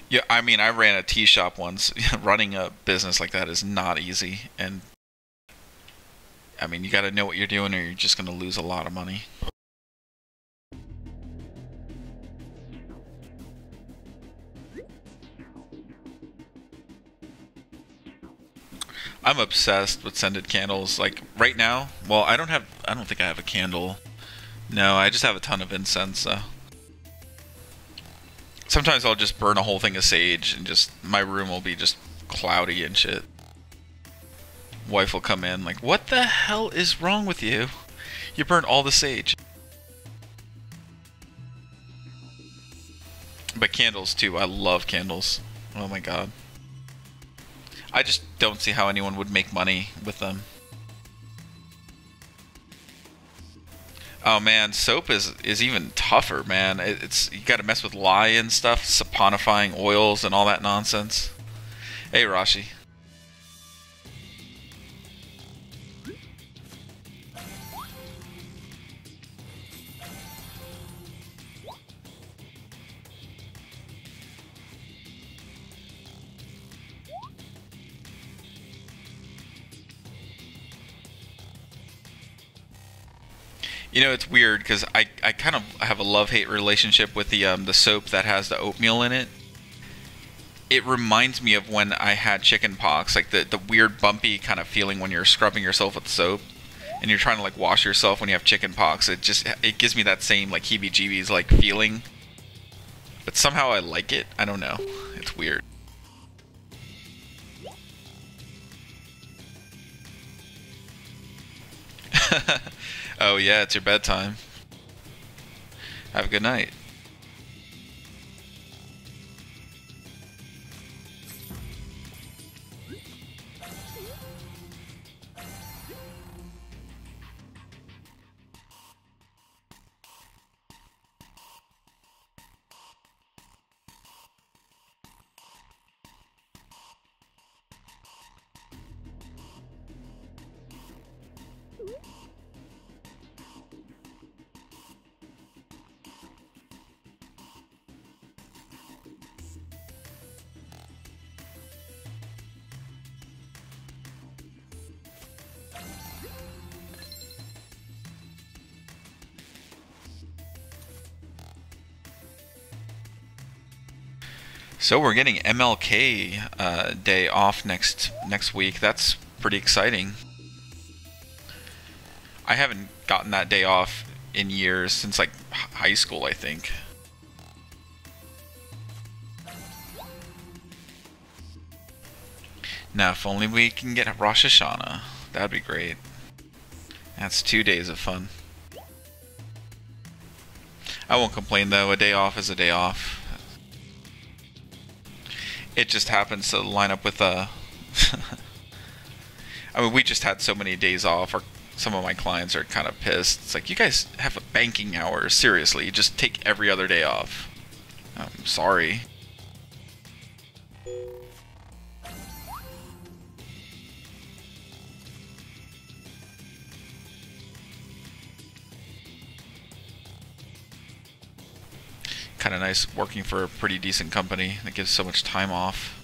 Yeah, I mean, I ran a tea shop once. Running a business like that is not easy, and I mean, you got to know what you're doing, or you're just going to lose a lot of money. I'm obsessed with scented candles. Like right now, well, I don't think I have a candle. No, I just have a ton of incense. So. Sometimes I'll just burn a whole thing of sage, and just my room will be just cloudy and shit. Wife will come in like, what the hell is wrong with you? You burned all the sage. But candles too, I love candles. Oh my god. I just don't see how anyone would make money with them. Oh man, soap is even tougher, man. It's you got to mess with lye and stuff, saponifying oils and all that nonsense. Hey, Rashi. It's weird because I kind of have a love-hate relationship with the soap that has the oatmeal in it. It reminds me of when I had chicken pox, like the weird bumpy kind of feeling when you're scrubbing yourself with soap and you're trying to like wash yourself when you have chicken pox. It gives me that same like heebie-jeebies like feeling. But somehow I like it. I don't know. It's weird. Oh yeah, it's your bedtime. Have a good night. So we're getting MLK day off next week. That's pretty exciting. I haven't gotten that day off in years, since like high school, I think. Now, if only we can get Rosh Hashanah, that'd be great. That's 2 days of fun. I won't complain though. A day off is a day off. It just happens to line up with I mean, we just had so many days off. Some of my clients are kind of pissed. It's like, you guys have banking hours. Seriously, just take every other day off. I'm sorry. Kind of nice working for a pretty decent company that gives so much time off.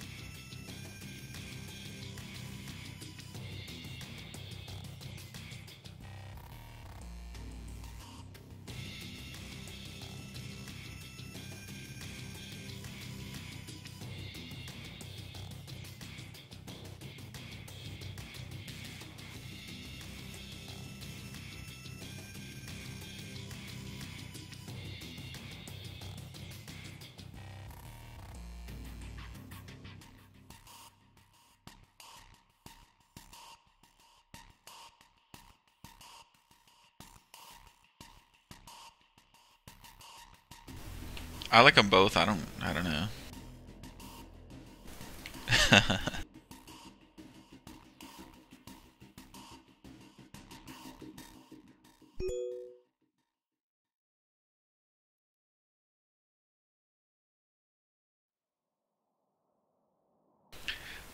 I like them both. I don't know.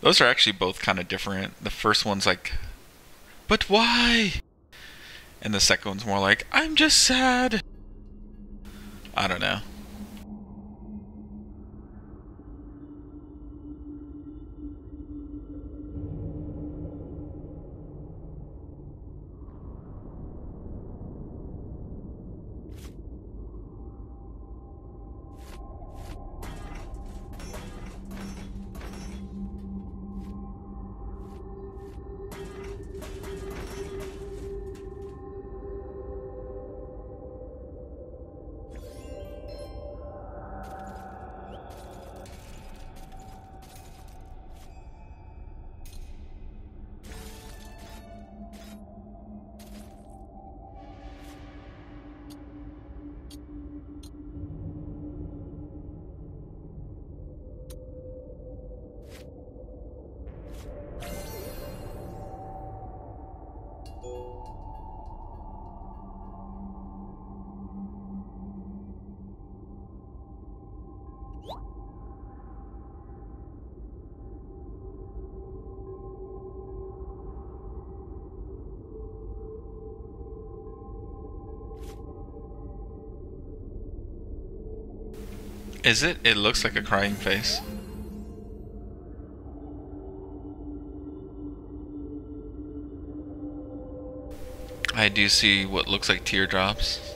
Those are actually both kind of different. The first one's like, but why? And the second one's more like, I'm just sad. I don't know. Is it? It looks like a crying face. I do see what looks like teardrops.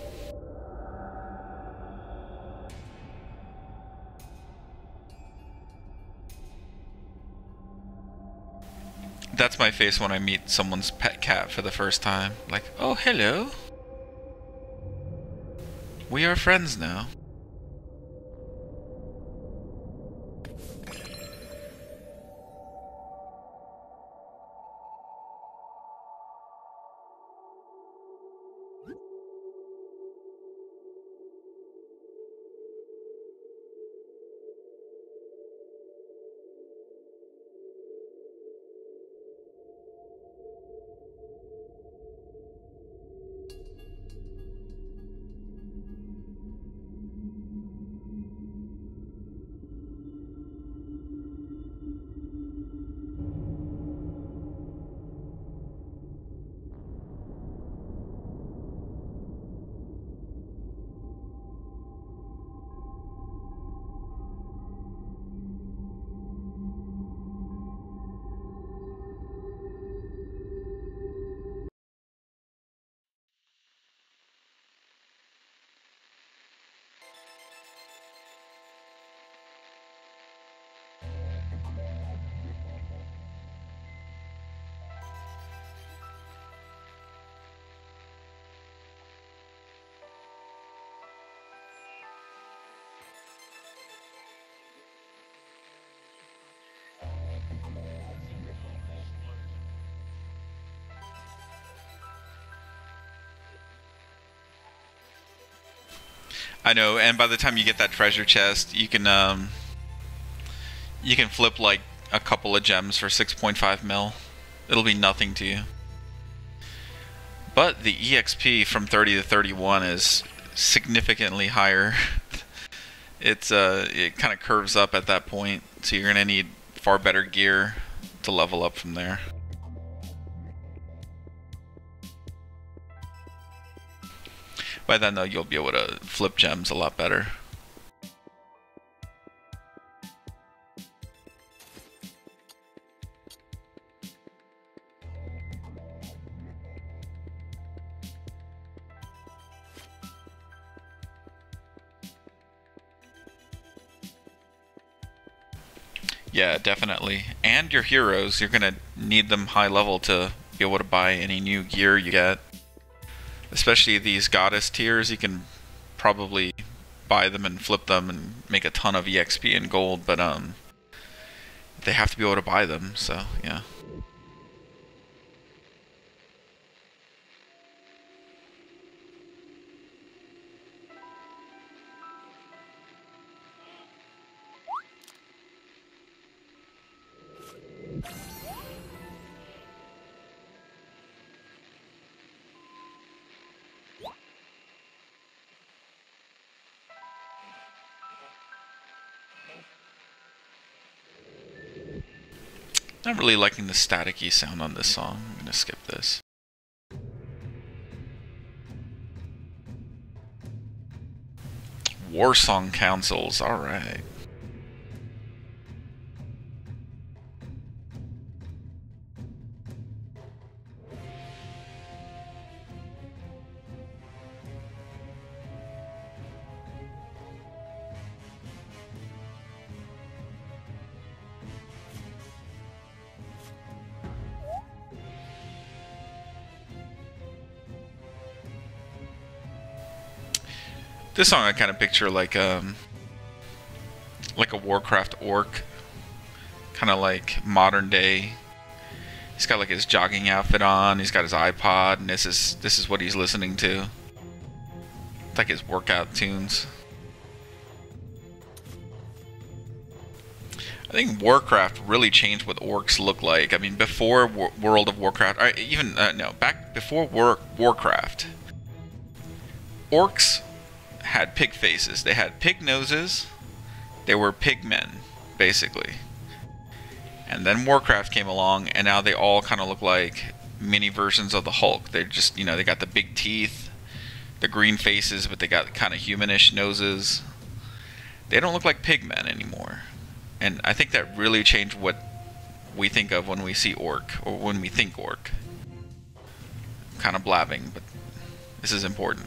That's my face when I meet someone's pet cat for the first time. Like, oh, hello. We are friends now. I know, and by the time you get that treasure chest, you can flip like a couple of gems for 6.5 mil. It'll be nothing to you. But the EXP from 30 to 31 is significantly higher. It kind of curves up at that point, so you're gonna need far better gear to level up from there. By then though, you'll be able to flip gems a lot better. Yeah, definitely. And your heroes, you're gonna need them high level to be able to buy any new gear you get. Especially these goddess tiers, you can probably buy them and flip them and make a ton of EXP and gold, but they have to be able to buy them, so yeah. Not really liking the staticky sound on this song. I'm gonna skip this. War song councils, alright. This song I kind of picture like a Warcraft orc, kind of like modern day. He's got like his jogging outfit on. He's got his iPod, and this is what he's listening to. It's like his workout tunes. I think Warcraft really changed what orcs look like. I mean, before World of Warcraft, back before Warcraft, orcs had pig faces. They had pig noses. They were pig men, basically. And then Warcraft came along, and now they all kind of look like mini versions of the Hulk. They're just, they got the big teeth, the green faces, but they got kind of humanish noses. They don't look like pig men anymore. And I think that really changed what we think of when we see orc, or when we think orc. I'm kind of blabbing, but this is important.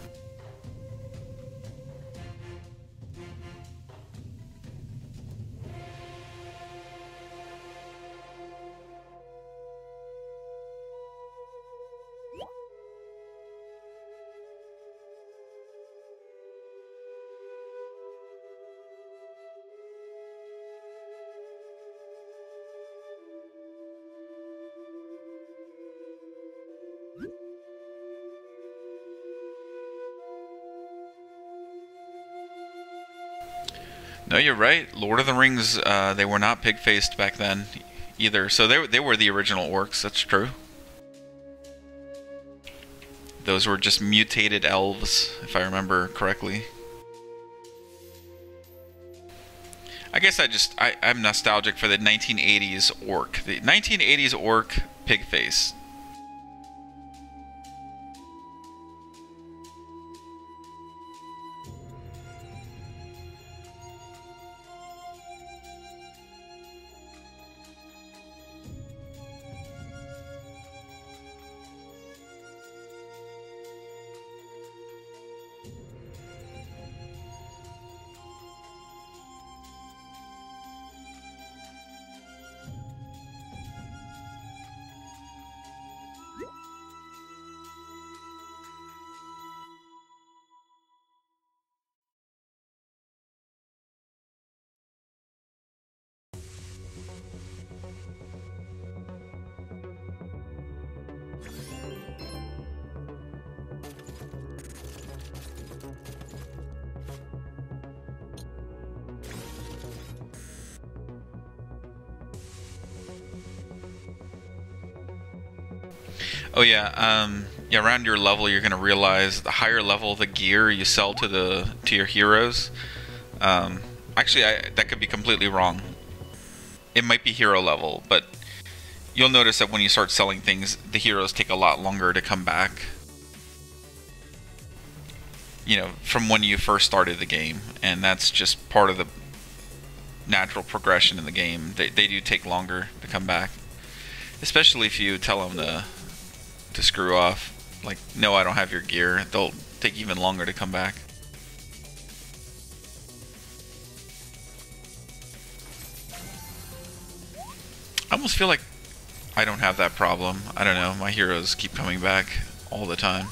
No, you're right. Lord of the Rings, they were not pig-faced back then either. So they were the original orcs, that's true. Those were just mutated elves, if I remember correctly. I guess I'm nostalgic for the 1980s orc. The 1980s orc pig face. Oh yeah, yeah. Around your level, you're gonna realize the higher level the gear you sell to your heroes. Um, Actually, that could be completely wrong. It might be hero level, but you'll notice that when you start selling things, the heroes take a lot longer to come back. You know, from when you first started the game, and that's just part of the natural progression in the game. They do take longer to come back, especially if you tell them to screw off. Like, no, I don't have your gear. They'll take even longer to come back. I almost feel like I don't have that problem. I don't know. My heroes keep coming back all the time.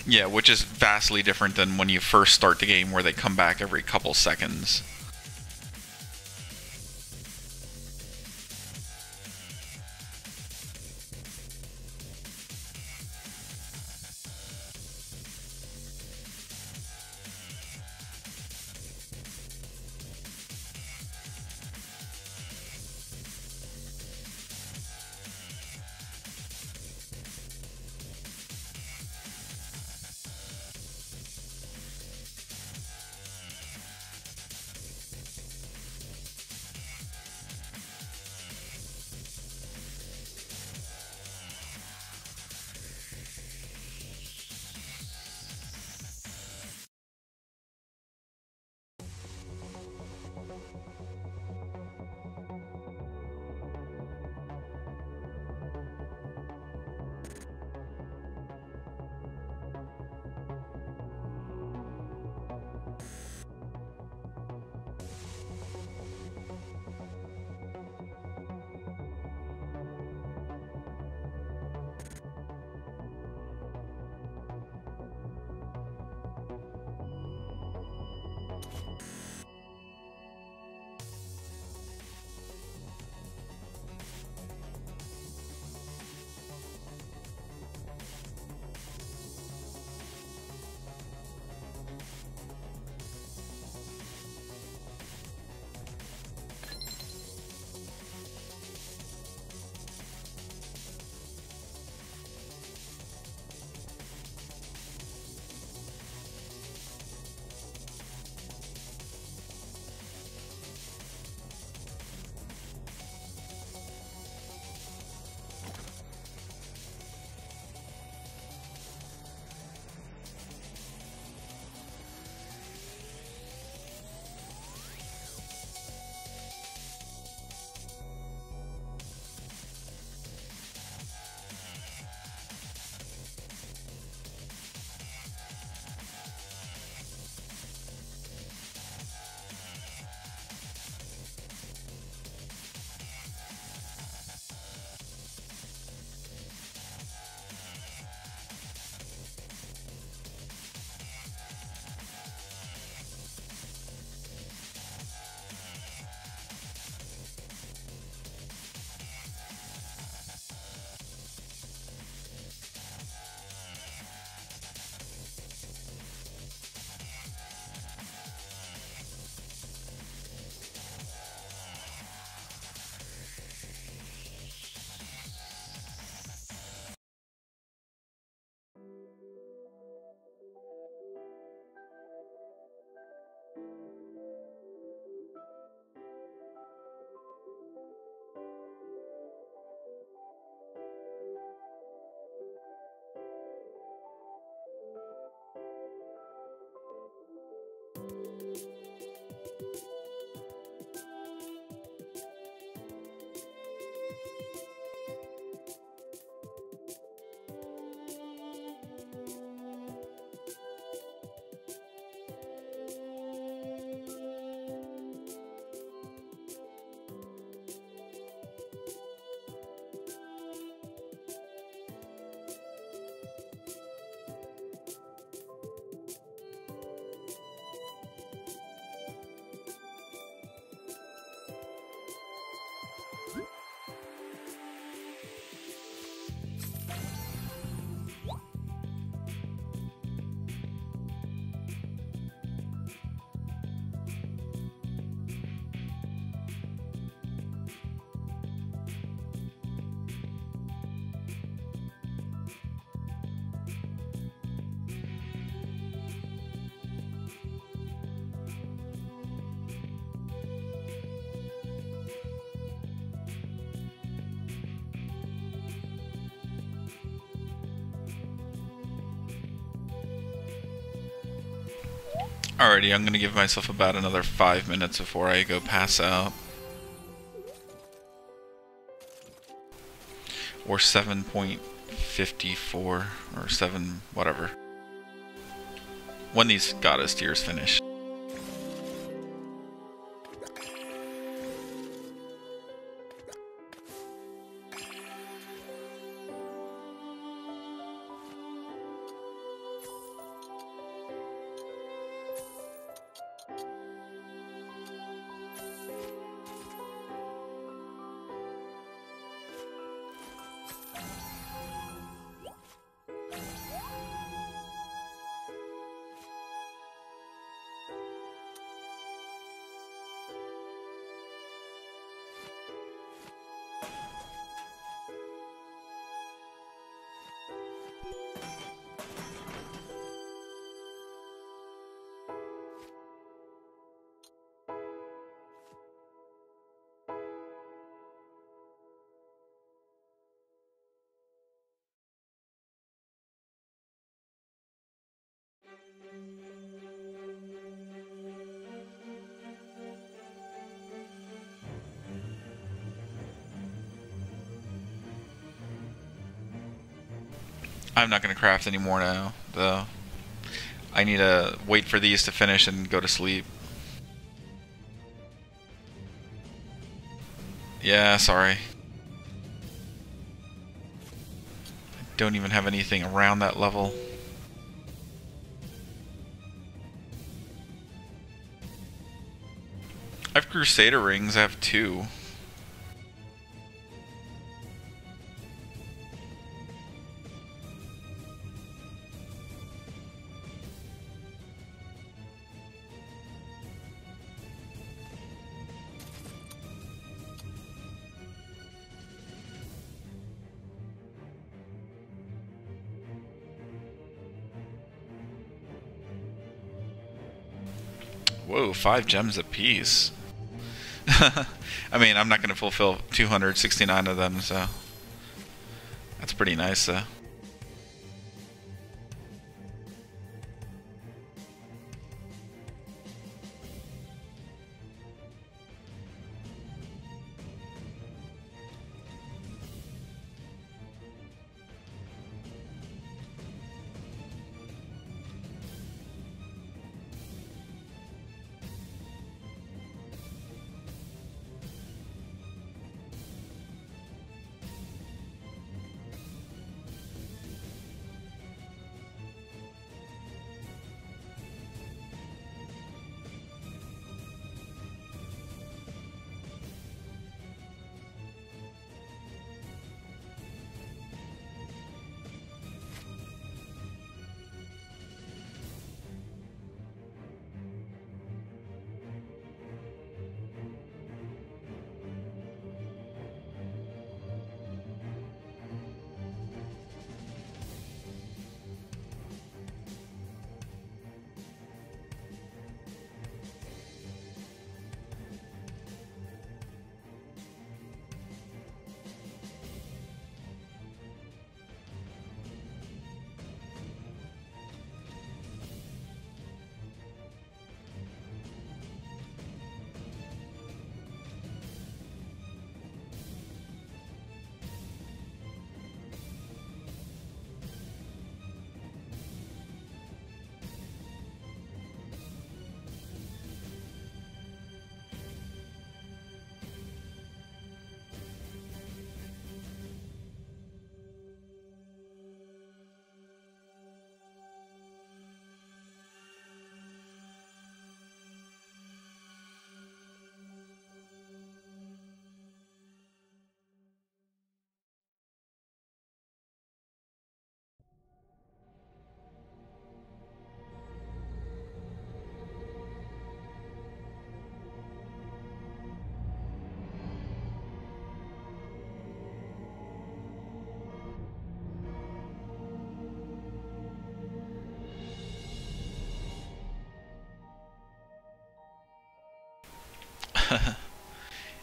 Yeah, which is vastly different than when you first start the game where they come back every couple seconds. Alrighty, I'm gonna give myself about another 5 minutes before I go pass out. Or 7.54 or 7 whatever. When these goddess tiers finish. I'm not going to craft anymore now, though. I need to wait for these to finish and go to sleep. Yeah, sorry. I don't even have anything around that level. I have Crusader rings, I have 2. Whoa, 5 gems apiece. I mean, I'm not going to fulfill 269 of them, so that's pretty nice, though.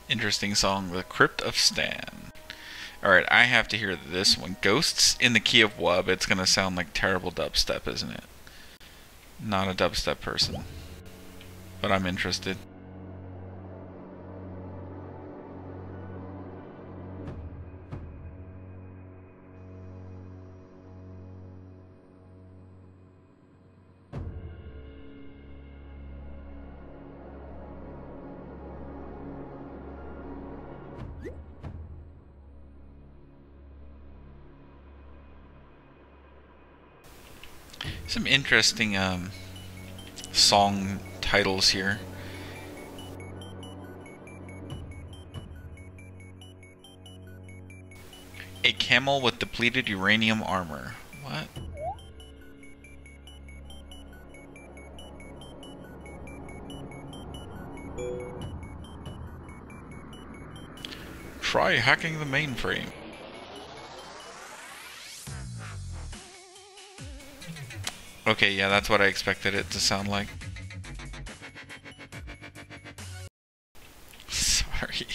Interesting song, The Crypt of Stan. Alright, I have to hear this one. Ghosts in the Key of Wub. It's gonna sound like terrible dubstep, isn't it? Not a dubstep person. but I'm interested. Some interesting song titles here. A camel with depleted uranium armor. What? Try hacking the mainframe. Okay, yeah, that's what I expected it to sound like. Sorry.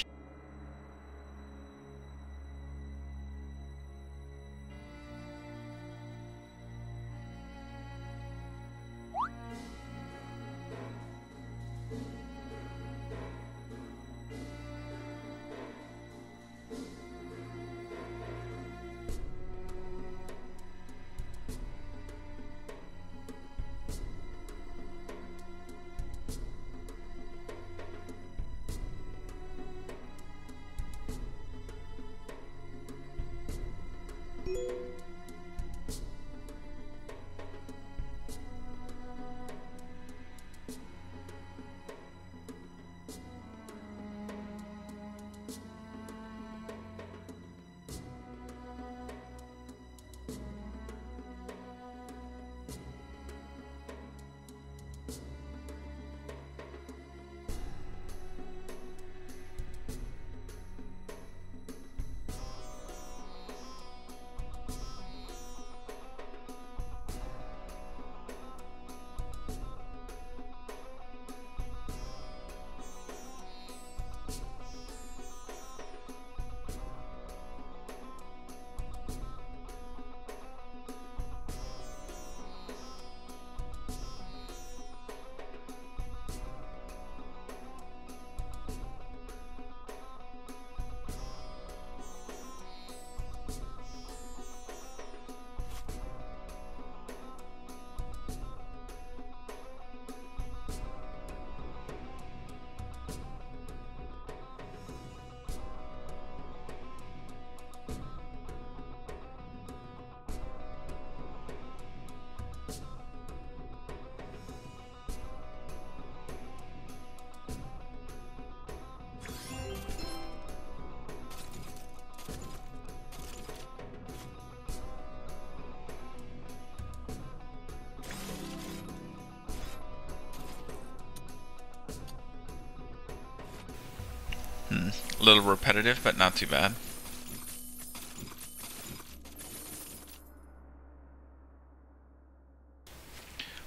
A little repetitive, but not too bad.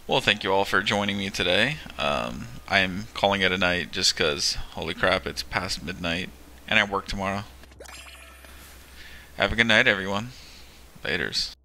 Well, thank you all for joining me today. I am calling it a night just because, holy crap, it's past midnight, and I work tomorrow. Have a good night, everyone. Laters.